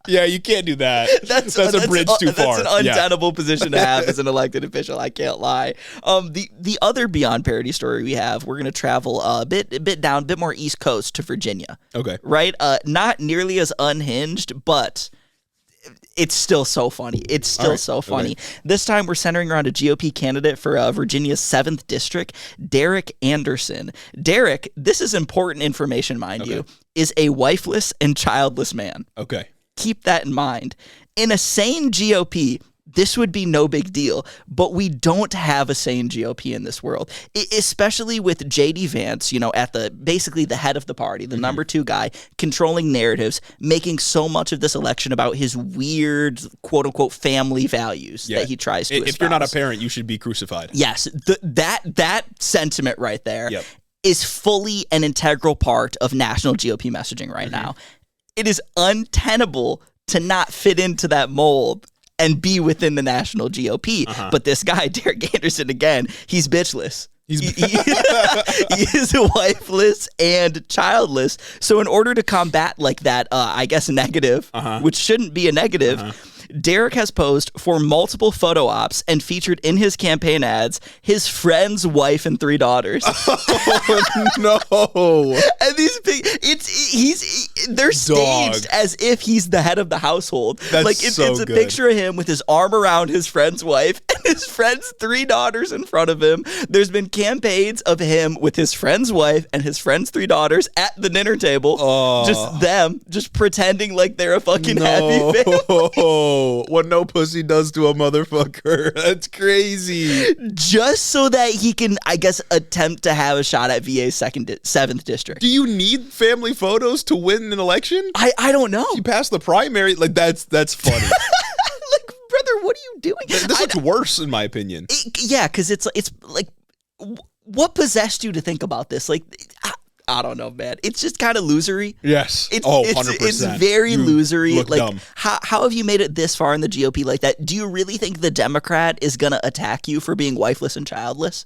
Yeah, you can't do that. That's a bridge too far. That's an untenable position to have as an elected official. I can't lie. The other Beyond Parody story we have, we're going to travel a bit down, a bit more East Coast to Virginia. Okay. Right? Not nearly as unhinged, but it's still so funny. It's still so funny. Okay. This time we're centering around a GOP candidate for Virginia's 7th district, Derek Anderson. Derek, this is important information, mind you, is a wifeless and childless man. Okay. Keep that in mind. In a sane GOP, this would be no big deal, but we don't have a sane GOP in this world, especially with J.D. Vance, at basically the head of the party, the number 2 guy, controlling narratives, making so much of this election about his weird, quote-unquote, family values that he tries to espouse. If you're not a parent, you should be crucified. Yes, that sentiment right there is fully an integral part of national GOP messaging right now. It is untenable to not fit into that mold and be within the national GOP. But this guy, Derek Anderson, again, he's bitchless. He is wifeless and childless. So in order to combat like that, I guess, negative, which shouldn't be a negative, Derek has posed for multiple photo ops and featured in his campaign ads his friend's wife and 3 daughters. Oh no! And these they're staged as if he's the head of the household. That's it's a picture of him with his arm around his friend's wife and his friend's 3 daughters in front of him. There's been campaigns of him with his friend's wife and his friend's 3 daughters at the dinner table. Just them, just pretending like they're a fucking happy family. What no pussy does to a motherfucker. That's crazy. Just so that he can, I guess, attempt to have a shot at VA's 7th district. Do you need family photos to win an election? I don't know. You pass the primary, that's funny. Brother, what are you doing? This looks worse, in my opinion. Because it's like, what possessed you to think about this? I don't know, man. It's just kind of losery. Yes. 100%. It's very losery. Look dumb. How have you made it this far in the GOP like that? Do you really think the Democrat is going to attack you for being wifeless and childless?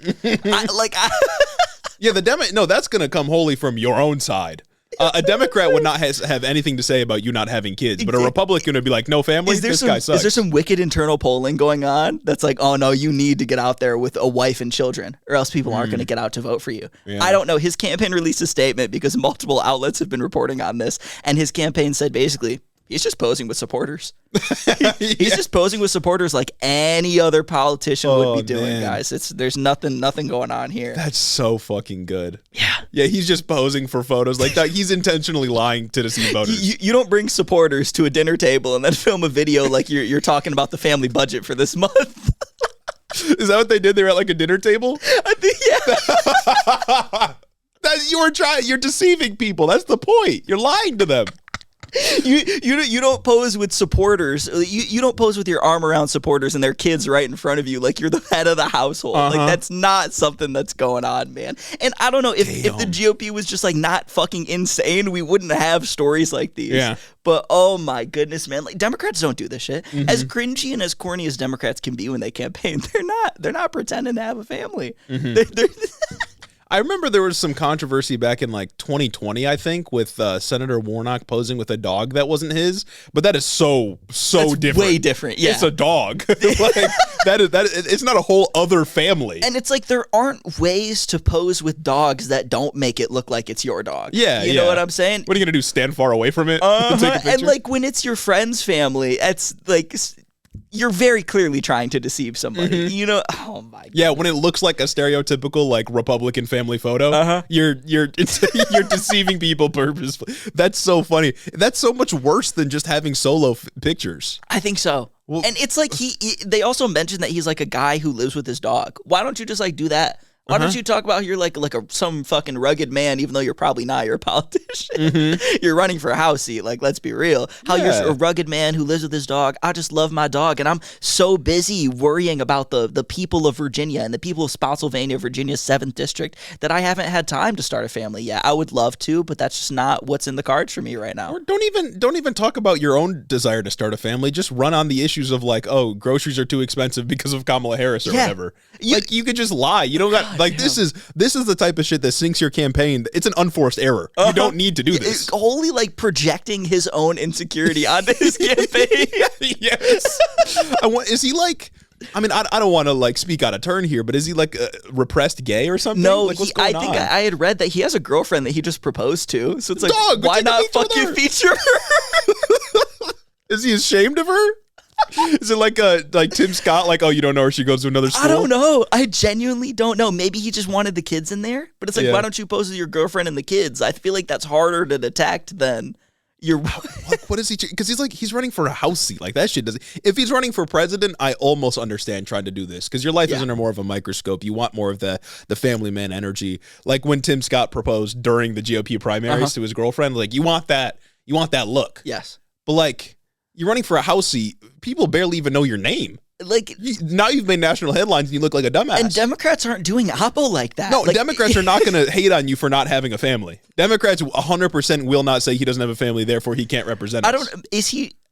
Yeah, no, that's going to come wholly from your own side. A Democrat would not have anything to say about you not having kids, but a Republican would be like, no family, this guy sucks. Is there some wicked internal polling going on that's like, oh no, you need to get out there with a wife and children or else people aren't going to get out to vote for you? Yeah. I don't know. His campaign released a statement because multiple outlets have been reporting on this, and his campaign said basically, he's just posing with supporters. He's just posing with supporters like any other politician would be doing, guys. There's nothing going on here. That's so fucking good. Yeah. Yeah, he's just posing for photos like that. He's intentionally lying to deceive voters. You don't bring supporters to a dinner table and then film a video like you're talking about the family budget for this month. Is that what they did? They were at like a dinner table? I think, yeah. You're deceiving people. That's the point. You're lying to them. You don't pose with supporters. You don't pose with your arm around supporters and their kids right in front of you like you're the head of the household. Like that's not something that's going on, man. And I don't know if the GOP was just like not fucking insane, we wouldn't have stories like these. Yeah. But oh my goodness, man! Like Democrats don't do this shit. As cringy and as corny as Democrats can be when they campaign, they're not pretending to have a family. They're I remember there was some controversy back in like 2020, I think, with Senator Warnock posing with a dog that wasn't his. But that is so different. Way different. Yeah, it's a dog. It's not a whole other family. And it's like there aren't ways to pose with dogs that don't make it look like it's your dog. Yeah, you know what I'm saying. What are you gonna do? Stand far away from it? And take a picture? And like when it's your friend's family, it's like. You're very clearly trying to deceive somebody. Oh my God. Yeah, when it looks like a stereotypical like Republican family photo, you're deceiving people purposefully. That's so funny. That's so much worse than just having solo pictures. I think so. Well, and it's like they also mentioned that he's like a guy who lives with his dog. Why don't you just like do that? Why don't you talk about you're like some fucking rugged man, even though you're probably not. You're a politician. You're running for a House seat. Like, let's be real. How you're a rugged man who lives with his dog. I just love my dog, and I'm so busy worrying about the people of Virginia and the people of Spotsylvania, Virginia's 7th district, that I haven't had time to start a family. Yeah, I would love to, but that's just not what's in the cards for me right now. Or don't even talk about your own desire to start a family. Just run on the issues of like, oh, groceries are too expensive because of Kamala Harris or whatever. You could just lie. You don't got. Like this is the type of shit that sinks your campaign. It's an unforced error. You don't need to do this. Wholly like projecting his own insecurity onto his campaign. Yes. Is he like? I mean, I don't want to like speak out of turn here, but is he like a repressed gay or something? No, like, what's going on? I had read that he has a girlfriend that he just proposed to. So it's like, Dog, why not fucking feature her? Is he ashamed of her? Is it like Tim Scott, like, oh, you don't know her, she goes to another school? I don't know. I genuinely don't know. Maybe he just wanted the kids in there, but it's like, why don't you pose with your girlfriend and the kids? I feel like that's harder to detect than your. What is he? Because he's running for a House seat. Like that shit doesn't. If he's running for president, I almost understand trying to do this because your life is under more of a microscope. You want more of the family man energy. Like when Tim Scott proposed during the GOP primaries to his girlfriend, like you want that look. Yes, but like. You're running for a House seat. People barely even know your name. Like now you've made national headlines and you look like a dumbass. And Democrats aren't doing Oppo like that. No, like, Democrats are not going to hate on you for not having a family. Democrats 100% will not say he doesn't have a family, therefore he can't represent us.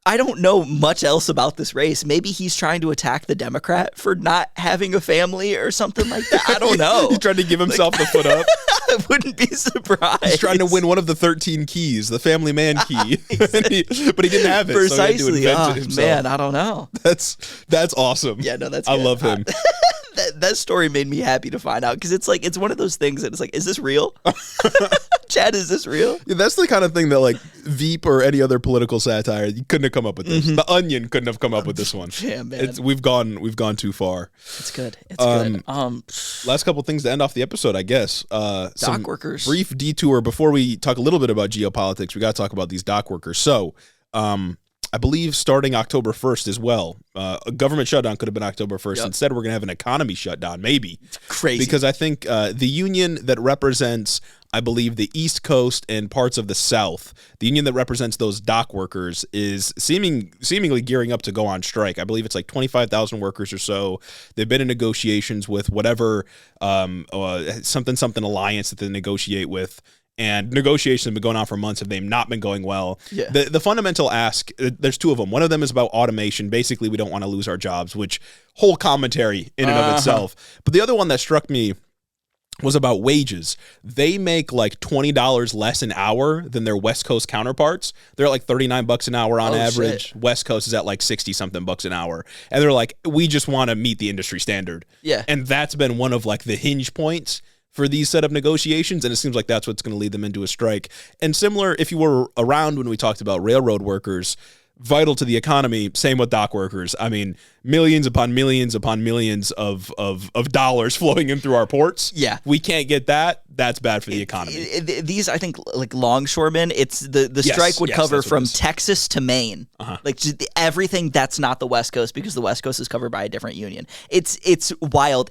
I don't know much else about this race. Maybe he's trying to attack the Democrat for not having a family or something like that. I don't know. He's trying to give himself the foot up. I wouldn't be surprised. He's trying to win one of the 13 keys, the family man key. But he didn't have it. Precisely. So he had to invent it himself. Man, I don't know. That's awesome. Yeah, no, that's I good. love him. That story made me happy to find out because it's like it's one of those things that it's like, is this real? Chad, is this real? Yeah, that's the kind of thing that like Veep or any other political satire, you couldn't have come up with this. The Onion couldn't have come up with this one. Yeah, man. We've gone too far. It's good. It's good. Last couple things to end off the episode, I guess. Dock workers. Brief detour before we talk a little bit about geopolitics. We got to talk about these dock workers. So, I believe starting October 1st as well. A government shutdown could have been October 1st. Yep. Instead, we're going to have an economy shutdown, maybe. It's crazy. Because I think the union that represents, I believe, the East Coast and parts of the South, the union that represents those dock workers is seemingly gearing up to go on strike. I believe it's like 25,000 workers or so. They've been in negotiations with whatever something alliance that they negotiate with. And negotiations have been going on for months. Have they not been going well? Yeah. The fundamental ask, there's two of them. One of them is about automation. Basically, we don't want to lose our jobs, which whole commentary in and of itself. But the other one that struck me was about wages. They make like $20 less an hour than their West Coast counterparts. They're at like $39 an hour on average. Shit. West Coast is at like 60 something bucks an hour. And they're like, we just want to meet the industry standard. Yeah. And that's been one of like the hinge points for these set of negotiations, and it seems like that's what's going to lead them into a strike. And similar, if you were around when we talked about railroad workers, vital to the economy, same with dock workers. I mean, millions upon millions upon millions of dollars flowing in through our ports. Yeah. We can't get that. That's bad for the economy. These, I think, like longshoremen, it's the strike would cover from Texas to Maine. Like just everything that's not the West Coast, because the West Coast is covered by a different union. It's wild.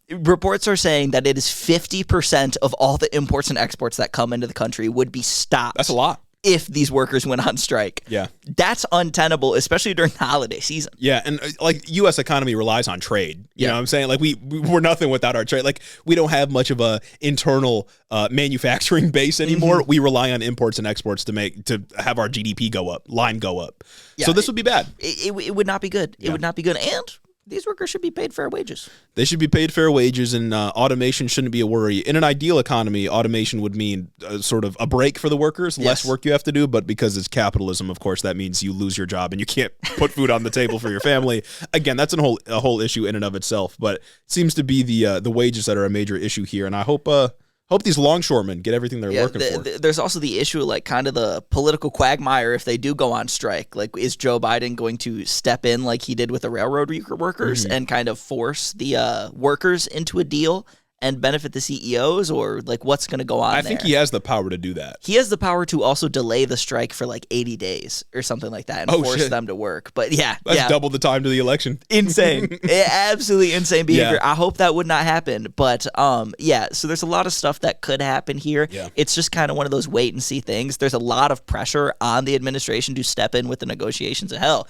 Reports are saying that it is 50% of all the imports and exports that come into the country would be stopped. That's a lot. If these workers went on strike. Yeah. That's untenable, especially during the holiday season. Yeah, and like U.S. economy relies on trade. You know what I'm saying? Like we're nothing without our trade. Like we don't have much of a internal manufacturing base anymore. We rely on imports and exports to have our GDP go up, line go up. Yeah, so this would be bad. It would not be good. It would not be good. And these workers should be paid fair wages. They should be paid fair wages, and automation shouldn't be a worry. In an ideal economy, automation would mean sort of a break for the workers, less work you have to do, but because it's capitalism, of course, that means you lose your job and you can't put food on the table for your family. Again, that's a whole issue in and of itself, but it seems to be the wages that are a major issue here, and I hope these longshoremen get everything they're working for. There's also the issue, like kind of the political quagmire if they do go on strike. Like, is Joe Biden going to step in like he did with the railroad workers and kind of force the workers into a deal and benefit the CEOs, or like what's going to go on there? I think he has the power to do that. He has the power to also delay the strike for like 80 days or something like that and force them to work. But that's double the time to the election. Insane. Absolutely insane behavior. Yeah. I hope that would not happen. But so there's a lot of stuff that could happen here. Yeah. It's just kind of one of those wait and see things. There's a lot of pressure on the administration to step in with the negotiations. Hell,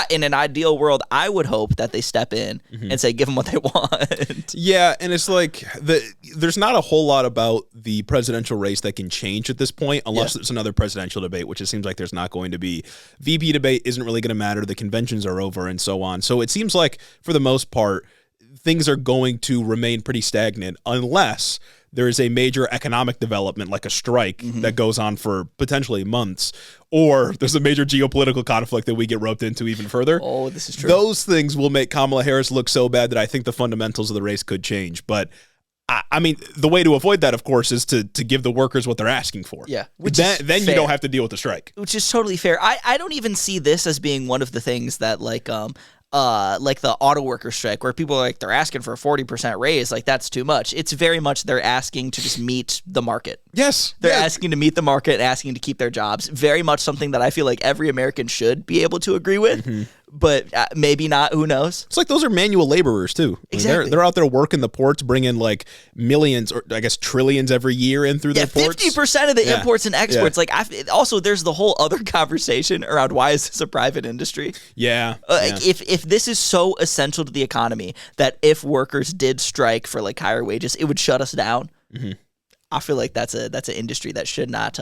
in an ideal world, I would hope that they step in and say, give them what they want. Yeah, and it's like there's not a whole lot about the presidential race that can change at this point, unless there's another presidential debate, which it seems like there's not going to be. VP debate isn't really going to matter. The conventions are over and so on. So it seems like, for the most part, things are going to remain pretty stagnant unless there is a major economic development like a strike that goes on for potentially months, or there's a major geopolitical conflict that we get roped into even further. Oh, this is true. Those things will make Kamala Harris look so bad that I think the fundamentals of the race could change. But I mean, the way to avoid that, of course, is to give the workers what they're asking for. Yeah. Then you don't have to deal with the strike. Which is totally fair. I don't even see this as being one of the things that like the auto worker strike where people are like, they're asking for a 40% raise. Like, that's too much. It's very much they're asking to just meet the market. Yes. They're asking to meet the market, asking to keep their jobs. Very much something that I feel like every American should be able to agree with. But maybe not. Who knows? It's like those are manual laborers too. Exactly. They're out there working the ports, bringing like millions or I guess trillions every year in through their ports. 50% of the imports and exports. Like, also, there's the whole other conversation around why is this a private industry? Yeah. If this is so essential to the economy that if workers did strike for like higher wages, it would shut us down. I feel like that's an industry that should not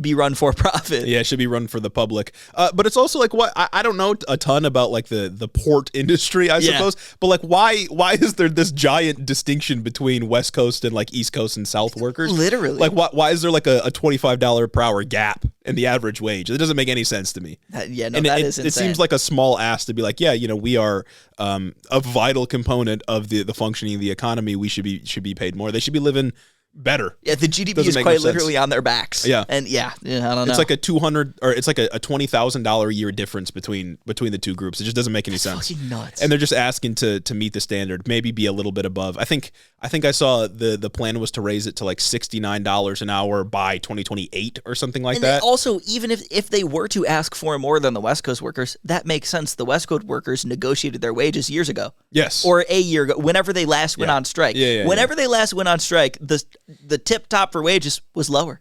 be run for profit. Yeah, it should be run for the public. But it's also like what I don't know a ton about like the port industry, I suppose. But like why is there this giant distinction between West Coast and like East Coast and South workers? Literally. Like why is there like a $25 per hour gap in the average wage? It doesn't make any sense to me. That is insane. It seems like a small ask to be like, yeah, we are a vital component of the functioning of the economy. We should be paid more. They should be living better. Yeah, the GDP is quite literally on their backs. Yeah, and I don't know. It's like a $20,000 a year difference between the two groups. It just doesn't make any sense. Fucking nuts. And they're just asking to meet the standard, maybe be a little bit above. I think I saw the plan was to raise it to like $69 an hour by 2028 or something like that. Also, even if they were to ask for more than the West Coast workers, that makes sense. The West Coast workers negotiated their wages years ago. Yes, or a year ago, whenever they last went on strike. Whenever they last went on strike, the tip top for wages was lower.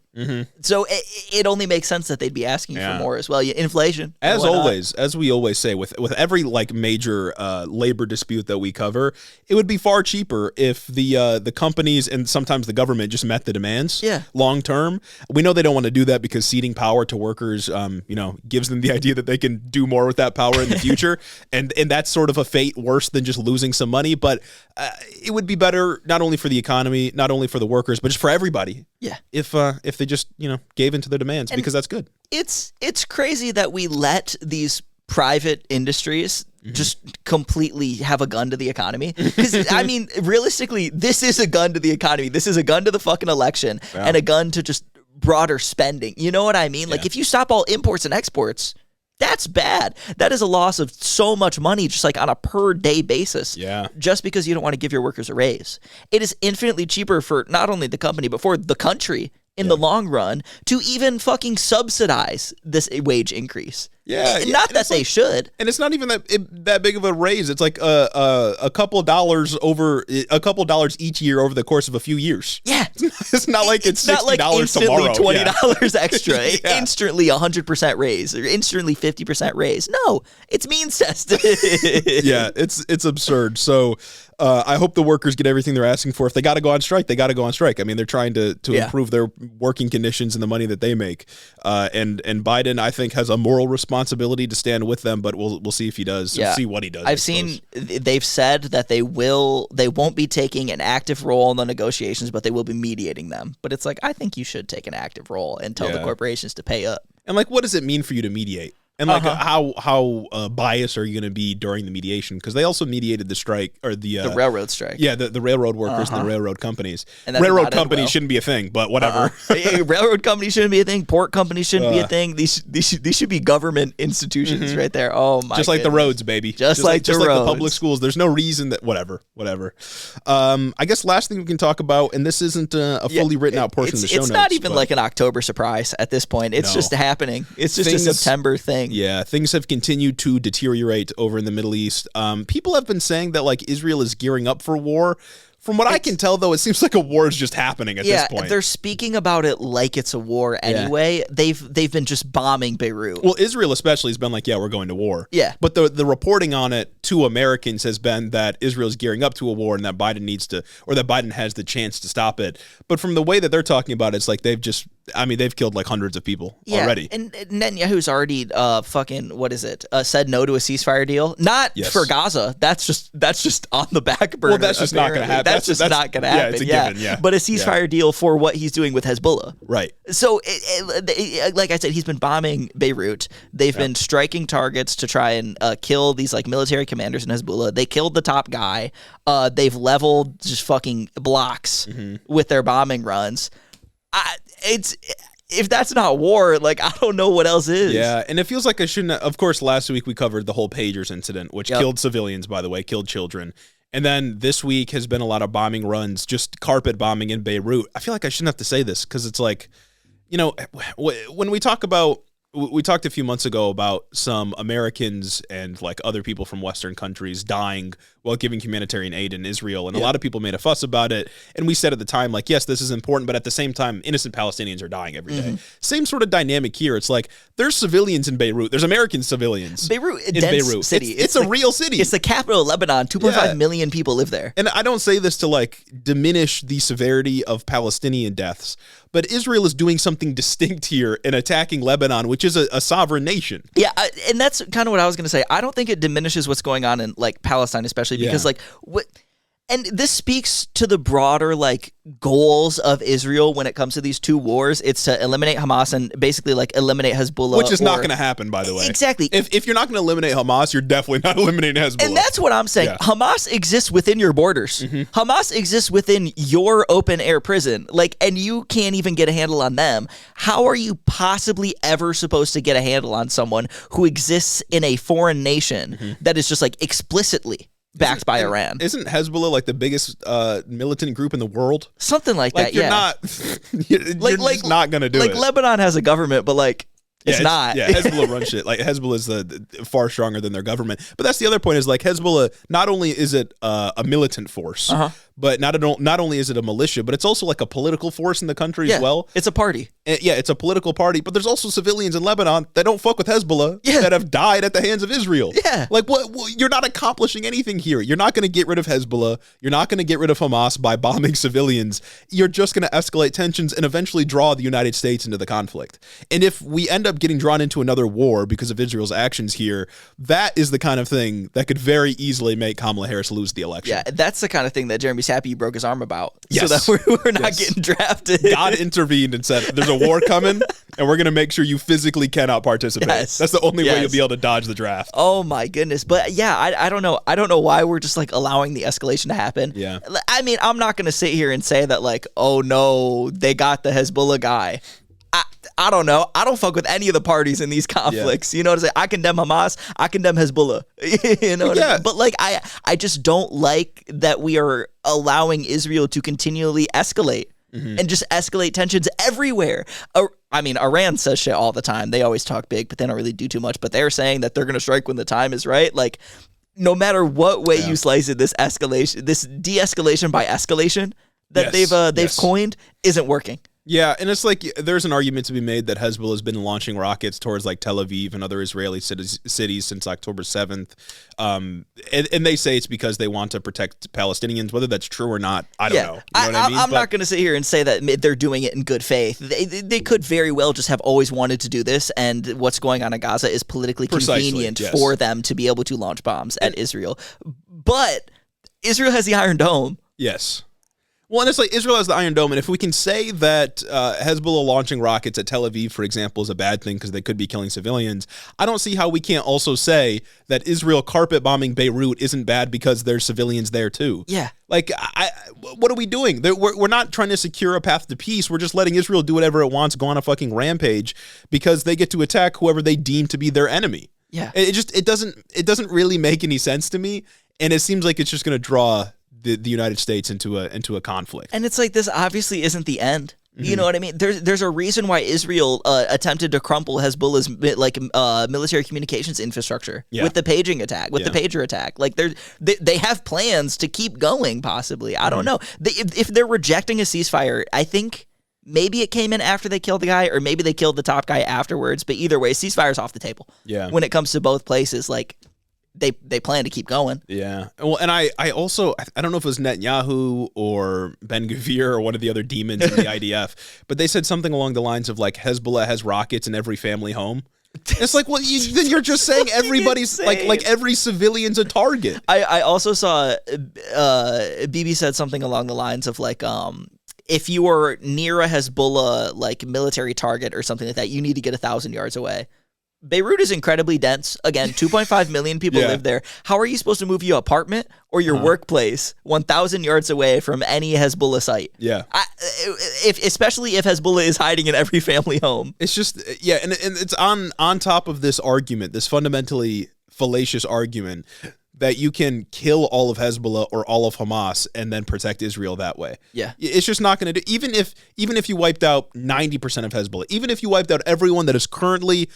So it only makes sense that they'd be asking for more as well. Inflation, as always, as we always say, with every like major labor dispute that we cover, it would be far cheaper if the companies and sometimes the government just met the demands. Long term, we know they don't want to do that because ceding power to workers, gives them the idea that they can do more with that power in the future, and that's sort of a fate worse than just losing some money. But it would be better not only for the economy, not only for the workers, but just for everybody. If they just gave into their demands, because that's good. It's crazy that we let these private industries just completely have a gun to the economy. Because I mean, realistically, this is a gun to the economy. This is a gun to the fucking election and a gun to just broader spending. You know what I mean? Like if you stop all imports and exports, that's bad. That is a loss of so much money just like on a per day basis. Just because you don't want to give your workers a raise. It is infinitely cheaper for not only the company, but for the country in the long run to even fucking subsidize this wage increase. Not that they should. And it's not even that big of a raise. It's like a couple dollars each year over the course of a few years. It's not like it's $60 tomorrow. $20 extra. Instantly 100% raise or instantly 50% raise. No, it's means tested. It's absurd. So I hope the workers get everything they're asking for. If they got to go on strike, they got to go on strike. I mean, they're trying to improve their working conditions and the money that they make. And Biden, I think, has a moral responsibility to stand with them, but we'll see if he does. We'll see what he does. I've seen they've said that they won't be taking an active role in the negotiations, but they will be mediating them. But it's like, I think you should take an active role and tell the corporations to pay up. And like, what does it mean for you to mediate? And like, how biased are you going to be during the mediation? Because they also mediated the strike or the railroad strike. Yeah, the railroad workers and the railroad companies. And railroad companies shouldn't be a thing, but whatever. Railroad companies shouldn't be a thing. Port companies shouldn't be a thing. These should be government institutions right there. Oh my! Just like the roads, baby. Just like the public schools. There's no reason that whatever. I guess last thing we can talk about, and this isn't a fully written out portion of the show notes. It's not even like an October surprise at this point. It's just happening. It's just a September thing. Yeah, things have continued to deteriorate over in the Middle East. People have been saying that like Israel is gearing up for war. From what I can tell, though, it seems like a war is just happening at this point. Yeah, they're speaking about it like it's a war anyway. They've been just bombing Beirut. Well, Israel especially has been like, we're going to war. Yeah. But the reporting on it to Americans has been that Israel's gearing up to a war and that Biden has the chance to stop it. But from the way that they're talking about it, it's like they've just I mean, they've killed like hundreds of people already. And Netanyahu's already said no to a ceasefire deal. Not for Gaza. That's just on the back burner. Well, that's just not going to happen. That's just not going to happen. It's a given, But a ceasefire deal for what he's doing with Hezbollah. Right. So, like I said, he's been bombing Beirut. They've been striking targets to try and kill these like military commanders in Hezbollah. They killed the top guy. They've leveled just fucking blocks with their bombing runs. If that's not war, like, I don't know what else is. Yeah, and it feels like I shouldn't. Of course, last week we covered the whole pagers incident, which killed civilians, by the way, killed children. And then this week has been a lot of bombing runs, just carpet bombing in Beirut. I feel like I shouldn't have to say this because it's like, you know, when we talked a few months ago about some Americans and like other people from Western countries dying while giving humanitarian aid in Israel. And a lot of people made a fuss about it. And we said at the time, like, yes, this is important, but at the same time, innocent Palestinians are dying every day. Same sort of dynamic here. It's like there's civilians in Beirut. There's American civilians. Beirut, city. It's a real city. It's the capital of Lebanon. 2.5 million people live there. And I don't say this to like diminish the severity of Palestinian deaths, but Israel is doing something distinct here in attacking Lebanon, which is a sovereign nation. Yeah, and that's kind of what I was going to say. I don't think it diminishes what's going on in like Palestine, especially because like what. And this speaks to the broader like goals of Israel when it comes to these two wars. It's to eliminate Hamas and basically like eliminate Hezbollah, which is not going to happen, by the way. Exactly. If you're not going to eliminate Hamas, you're definitely not eliminating Hezbollah. And that's what I'm saying. Yeah. Hamas exists within your borders. Hamas exists within your open air prison. Like, and you can't even get a handle on them. How are you possibly ever supposed to get a handle on someone who exists in a foreign nation that is just like explicitly backed by Iran? Isn't Hezbollah like the biggest militant group in the world? Something like that, you're not, you're just not going to do it. Like Lebanon has a government, but like it's not. Yeah, Hezbollah runs shit. Like Hezbollah is the far stronger than their government. But that's the other point is like Hezbollah, not only is it a militant force, but not only is it a militia, but it's also like a political force in the country as well. It's a party. And it's a political party, but there's also civilians in Lebanon that don't fuck with Hezbollah that have died at the hands of Israel. Yeah. Like what you're not accomplishing anything here. You're not going to get rid of Hezbollah. You're not going to get rid of Hamas by bombing civilians. You're just going to escalate tensions and eventually draw the United States into the conflict. And if we end up getting drawn into another war because of Israel's actions here, that is the kind of thing that could very easily make Kamala Harris lose the election. Yeah, that's the kind of thing that Jeremy's happy he broke his arm about. Yes. So that we're not getting drafted. God intervened and said, there's a war coming, and we're going to make sure you physically cannot participate. Yes. That's the only way you'll be able to dodge the draft. Oh, my goodness. But yeah, I don't know. I don't know why we're just like allowing the escalation to happen. Yeah. I mean, I'm not going to sit here and say that like, oh, no, they got the Hezbollah guy. I don't know. I don't fuck with any of the parties in these conflicts. You know what I'm saying? I condemn Hamas. I condemn Hezbollah. You know what I mean? But like, I just don't like that we are allowing Israel to continually escalate and just escalate tensions everywhere. I mean, Iran says shit all the time. They always talk big, but they don't really do too much. But they're saying that they're going to strike when the time is right. Like, no matter what way you slice it, this escalation, this de-escalation by escalation that they've coined isn't working. Yeah, and it's like there's an argument to be made that Hezbollah has been launching rockets towards like Tel Aviv and other Israeli cities since October 7th. And they say it's because they want to protect Palestinians. Whether that's true or not, I don't know. You know what I mean? I'm not going to sit here and say that they're doing it in good faith. They could very well just have always wanted to do this, and what's going on in Gaza is politically convenient for them to be able to launch bombs at Israel. But Israel has the Iron Dome. Yes. Well, and it's like Israel has the Iron Dome, and if we can say that Hezbollah launching rockets at Tel Aviv, for example, is a bad thing because they could be killing civilians, I don't see how we can't also say that Israel carpet bombing Beirut isn't bad because there's civilians there too. Yeah. Like, what are we doing? We're not trying to secure a path to peace. We're just letting Israel do whatever it wants, go on a fucking rampage because they get to attack whoever they deem to be their enemy. Yeah. It doesn't really make any sense to me, and it seems like it's just going to draw the United States into a conflict. And it's like, this obviously isn't the end. You know what I mean? There's a reason why Israel attempted to crumple Hezbollah's military communications infrastructure with the paging attack, with the pager attack. Like they have plans to keep going. Possibly, I don't know. If they're rejecting a ceasefire, I think maybe it came in after they killed the guy, or maybe they killed the top guy afterwards. But either way, ceasefire's off the table. Yeah. When it comes to both places, like, they plan to keep going. Yeah. Well, and I also, I don't know if it was Netanyahu or Ben Gvir or one of the other demons in the IDF, but they said something along the lines of like Hezbollah has rockets in every family home. It's like, well, then you're just saying everybody's like every civilian's a target. I also saw Bibi said something along the lines of like, if you are near a Hezbollah like military target or something like that, you need to get 1,000 yards away. Beirut is incredibly dense. Again, 2.5 million people live there. How are you supposed to move your apartment or your workplace 1,000 yards away from any Hezbollah site? Yeah. Especially if Hezbollah is hiding in every family home. It's just, yeah, and it's on top of this argument, this fundamentally fallacious argument that you can kill all of Hezbollah or all of Hamas and then protect Israel that way. Yeah. It's just not going to do, even if you wiped out 90% of Hezbollah, even if you wiped out everyone that is currently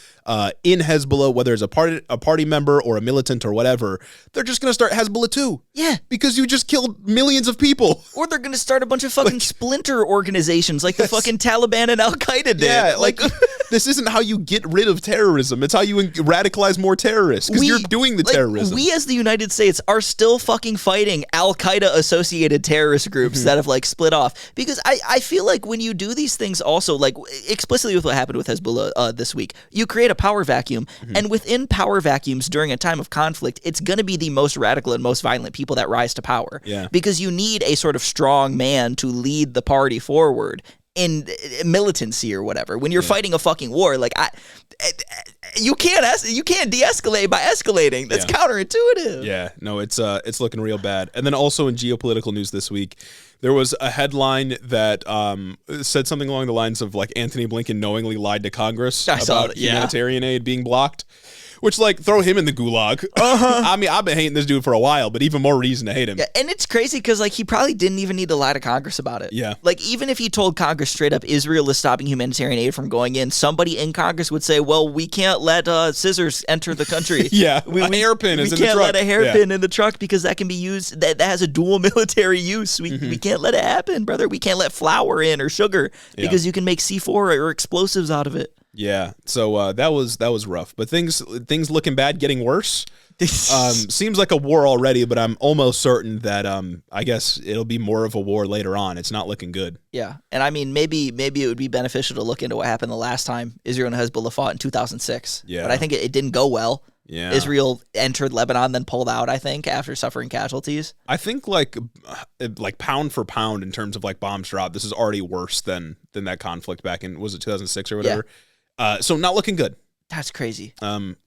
in Hezbollah, whether it's a party member or a militant or whatever, they're just going to start Hezbollah too. Yeah. Because you just killed millions of people. Or they're going to start a bunch of fucking splinter organizations like the fucking Taliban and Al-Qaeda did. Yeah, like this isn't how you get rid of terrorism. It's how you radicalize more terrorists because you're doing the terrorism. We as the United States are still fucking fighting Al-Qaeda associated terrorist groups that have like split off. Because I feel like when you do these things also, like explicitly with what happened with Hezbollah this week, you create a power vacuum. And within power vacuums during a time of conflict, it's going to be the most radical and most violent people that rise to power. Yeah. Because you need a sort of strong man to lead the party forward in militancy or whatever. When you're fighting a fucking war, like you can't de-escalate by escalating. That's counterintuitive. Yeah, no, it's looking real bad. And then also in geopolitical news this week, there was a headline that said something along the lines of like Anthony Blinken knowingly lied to Congress about humanitarian aid being blocked. Which, like, throw him in the gulag. I mean, I've been hating this dude for a while, but even more reason to hate him. Yeah, and it's crazy because, like, he probably didn't even need to lie to Congress about it. Yeah. Like, even if he told Congress straight up Israel is stopping humanitarian aid from going in, somebody in Congress would say, well, we can't let scissors enter the country. Yeah, a hairpin is in the truck. We can't let a hairpin in the truck because that can be used, that has a dual military use. We can't let it happen, brother. We can't let flour in or sugar because you can make C4 or explosives out of it. Yeah, so that was rough, but things looking bad, getting worse. Seems like a war already, but I'm almost certain that I guess it'll be more of a war later on. It's not looking good. Yeah, and I mean maybe it would be beneficial to look into what happened the last time Israel and Hezbollah fought in 2006. Yeah, but I think it didn't go well. Yeah, Israel entered Lebanon, then pulled out, I think, after suffering casualties. I think like pound for pound in terms of like bombs dropped, this is already worse than that conflict back in, was it 2006 or whatever? Yeah. So not looking good. That's crazy.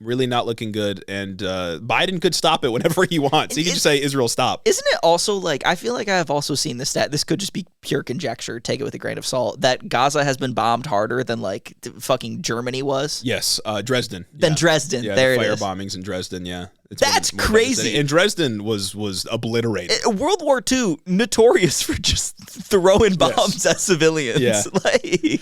Really not looking good. And Biden could stop it whenever he wants. He could just say, Israel, stop. Isn't it also like, I feel like I have also seen the stat, this could just be pure conjecture, take it with a grain of salt, that Gaza has been bombed harder than like fucking Germany was? Yes, Dresden. Dresden, yeah, there the it is. fire bombings in Dresden, yeah. That's crazy. And Dresden was obliterated. World War II, notorious for just throwing bombs at civilians. Yeah. Like...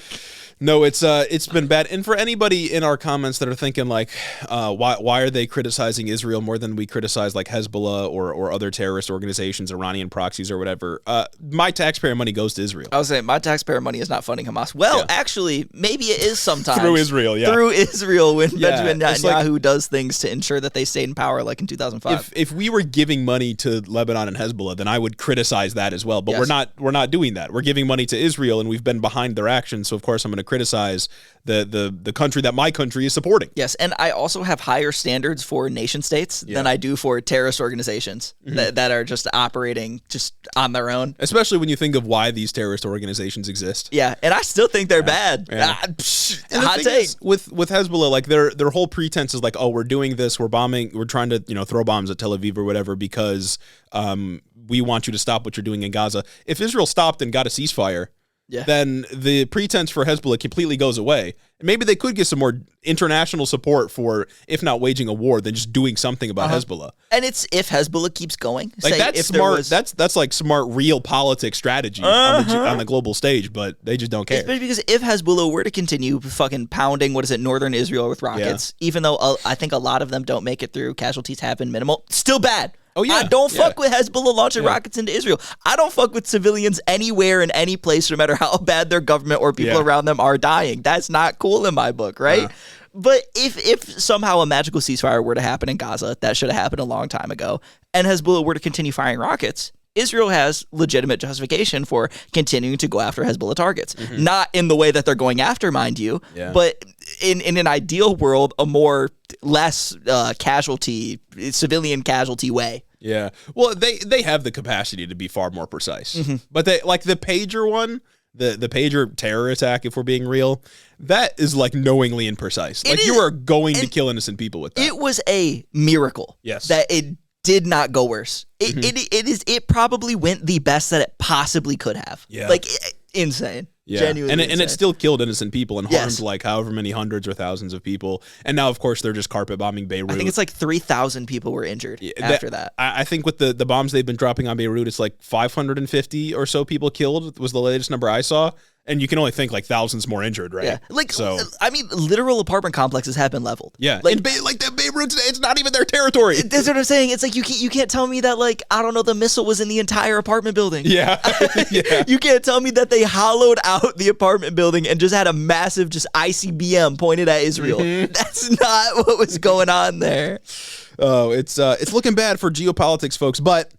No, it's been bad. And for anybody in our comments that are thinking like, why are they criticizing Israel more than we criticize like Hezbollah or other terrorist organizations, Iranian proxies or whatever? My taxpayer money goes to Israel. I was saying my taxpayer money is not funding Hamas. Well, actually, maybe it is sometimes through Israel. Yeah, through Israel when Benjamin Netanyahu does things to ensure that they stayed in power, like in 2005. If we were giving money to Lebanon and Hezbollah, then I would criticize that as well. But we're not doing that. We're giving money to Israel, and we've been behind their actions. So of course I'm going to criticize the country that my country is supporting. Yes, and I also have higher standards for nation states than I do for terrorist organizations that are just operating just on their own. Especially when you think of why these terrorist organizations exist. Yeah, and I still think they're bad. Yeah. Hot take. With Hezbollah, like their whole pretense is like, oh, we're doing this, we're bombing, we're trying to throw bombs at Tel Aviv or whatever because we want you to stop what you're doing in Gaza. If Israel stopped and got a ceasefire, then the pretense for Hezbollah completely goes away. Maybe they could get some more international support for, if not waging a war, then just doing something about Hezbollah. And it's if Hezbollah keeps going. Like that's smart. That's like smart, real politics strategy on the global stage. But they just don't care. Especially because if Hezbollah were to continue fucking pounding, northern Israel with rockets, even though I think a lot of them don't make it through, casualties have been minimal. Still bad. Oh, yeah. I don't fuck with Hezbollah launching rockets into Israel. I don't fuck with civilians anywhere in any place, no matter how bad their government or people around them are dying. That's not cool in my book, right? But if somehow a magical ceasefire were to happen in Gaza, that should have happened a long time ago, and Hezbollah were to continue firing rockets, Israel has legitimate justification for continuing to go after Hezbollah targets. Not in the way that they're going after, mind you, but in an ideal world, a less civilian casualty way. Yeah. Well, they have the capacity to be far more precise. But they like the pager one, the pager terror attack, if we're being real, that is like knowingly imprecise. Like you are going to kill innocent people with that. It was a miracle. Yes. That it did not go worse. It probably went the best that it possibly could have. Yeah. Like insane. Yeah. Genuinely and it still killed innocent people and harmed like however many hundreds or thousands of people. And now, of course, they're just carpet bombing Beirut. I think it's like 3,000 people were injured after that. I think with the bombs they've been dropping on Beirut, it's like 550 or so people killed was the latest number I saw. And you can only think like thousands more injured, right? Yeah. I mean, literal apartment complexes have been leveled. Yeah. Like the Beirut, it's not even their territory. That's what I'm saying. It's like you can't tell me that, like, I don't know, the missile was in the entire apartment building. Yeah. Yeah. You can't tell me that they hollowed out the apartment building and just had a massive just ICBM pointed at Israel. That's not what was going on there. Oh, it's looking bad for geopolitics, folks. But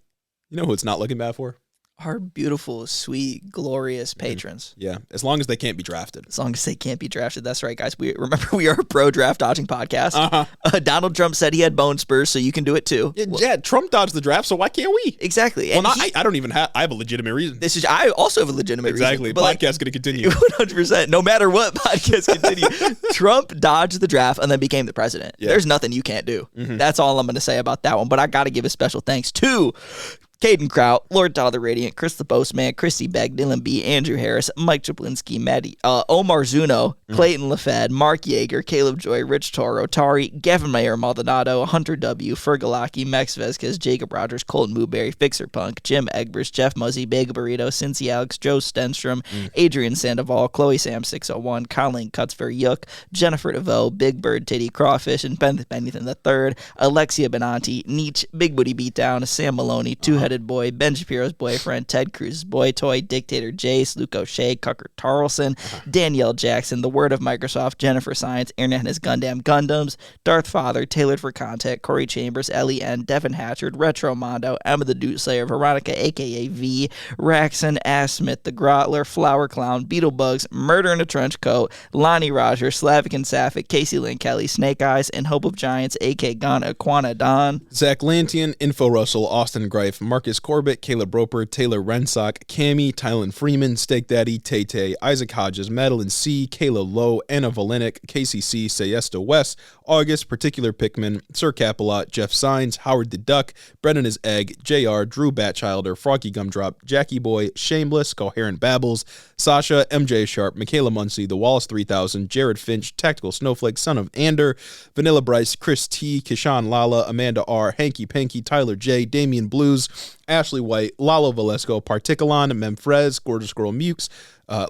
you know who it's not looking bad for? Our beautiful, sweet, glorious patrons. Yeah, as long as they can't be drafted. As long as they can't be drafted. That's right, guys. We are a pro draft dodging podcast. Donald Trump said he had bone spurs, so you can do it too. Yeah, Trump dodged the draft, so why can't we? Exactly. And I don't even have. I have a legitimate reason. I also have a legitimate reason. Exactly. Podcast's going to continue. 100%. No matter what, podcast continue. Trump dodged the draft and then became the president. Yeah. There's nothing you can't do. That's all I'm going to say about that one. But I got to give a special thanks to Caden Kraut, Lord Doll the Radiant, Chris the Postman, Christy Begg, Dylan B, Andrew Harris, Mike Chaplinsky, Maddie, Omar Zuno, Clayton LaFed, Mark Yeager, Caleb Joy, Rich Toro, Tari, Gavin Mayer Maldonado, Hunter W, Fergalaki, Max Vesquez, Jacob Rogers, Colton Mooberry, Fixer Punk, Jim Egbers, Jeff Muzzy, Bagel Burrito, Cincy Alex, Joe Stenstrom, Adrian Sandoval, Chloe Sam 601, Colleen Cutsfer Yook, Jennifer DeVoe, Big Bird Titty Crawfish, and Ben Bennington III, Alexia Benanti, Nietzsche, Big Booty Beatdown, Sam Maloney, Two-Headed Boy, Ben Shapiro's boyfriend, Ted Cruz's boy toy, Dictator Jace, Luke O'Shea, Cucker Tarlson, Danielle Jackson, The Word of Microsoft, Jennifer Science, Aaron and his Gundam Gundams, Darth Father, Tailored for Content, Corey Chambers, Ellie N, Devin Hatchard, Retro Mondo, Emma the Dude Slayer, Veronica aka V, Raxon, Ass Smith, The Grotler, Flower Clown, Beetlebugs, Murder in a Trench Coat, Lonnie Rogers, Slavic and Sapphic, Casey Lynn Kelly, Snake Eyes, and Hope of Giants, AK Ghana, Quana Don, Zach Lantian, Info Russell, Austin Greif, Marcus Corbett, Caleb Roper, Taylor Rensock, Cammy, Tylen Freeman, Steak Daddy, Tay, Isaac Hodges, Madeline C, Kayla Lowe, Anna Valenic, KCC, Sayesta West, August, Particular Pickman, Sir Capelot, Jeff Sines, Howard the Duck, Brennan is Egg, JR, Drew Batchilder, Froggy Gumdrop, Jackie Boy, Shameless, Coherent Babbles, Sasha, MJ Sharp, Michaela Muncie, The Wallace 3000, Jared Finch, Tactical Snowflake, Son of Ander, Vanilla Bryce, Chris T, Kishan Lala, Amanda R, Hanky Panky, Tyler J, Damian Blues, Ashley White, Lalo Valesco, Particulon, Memfrez, Gorgeous Girl Mukes,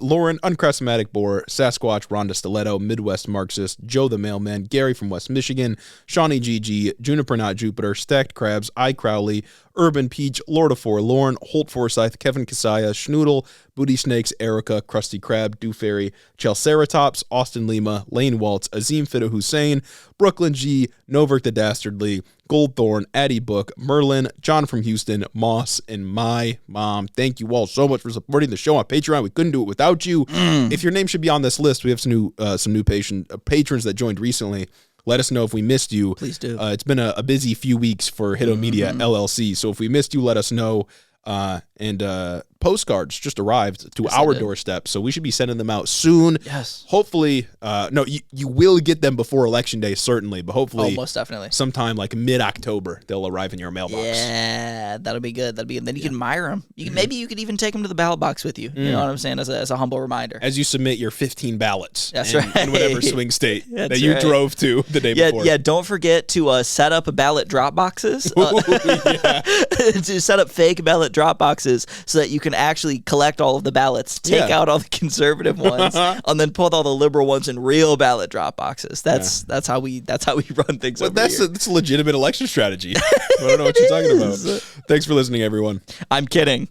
Lauren, Uncrestmatic Boar, Sasquatch, Rhonda Stiletto, Midwest Marxist, Joe the Mailman, Gary from West Michigan, Shawnee GG, Juniper Not Jupiter, Stacked Crabs, I Crowley, Urban Peach, Lord of Forlorn, Holt Forsyth, Kevin Kasaya, Schnoodle, Booty Snakes, Erica, Krusty Krab, Dew Fairy, Chelceratops, Austin Lima, Lane Waltz, Azim Fido Hussein, Brooklyn G, Noverk the Dastardly, Goldthorn, Addie Book, Merlin, John from Houston, Moss, and my mom. Thank you all so much for supporting the show on Patreon. We couldn't do it without you. If your name should be on this list, we have some new patrons that joined recently. Let us know if we missed you. Please do. It's been a busy few weeks for Hito Media LLC, so if we missed you, let us know. And postcards just arrived to our doorstep, so we should be sending them out soon. Yes. Hopefully, no, you will get them before Election Day, certainly, but hopefully, most definitely, sometime like mid-October, they'll arrive in your mailbox. Yeah, that'll be good. Then you can admire them. Maybe you could even take them to the ballot box with you. You know what I'm saying? As a humble reminder. As you submit your 15 ballots. That's right. In whatever swing state that you drove to the day before. Yeah, don't forget to set up ballot drop boxes. To set up fake ballot drop boxes so that you can actually collect all of the ballots, take out all the conservative ones, and then put all the liberal ones in real ballot drop boxes. That's how we run things. Well, that's a legitimate election strategy. I don't know what you're talking about. Thanks for listening, everyone. I'm kidding.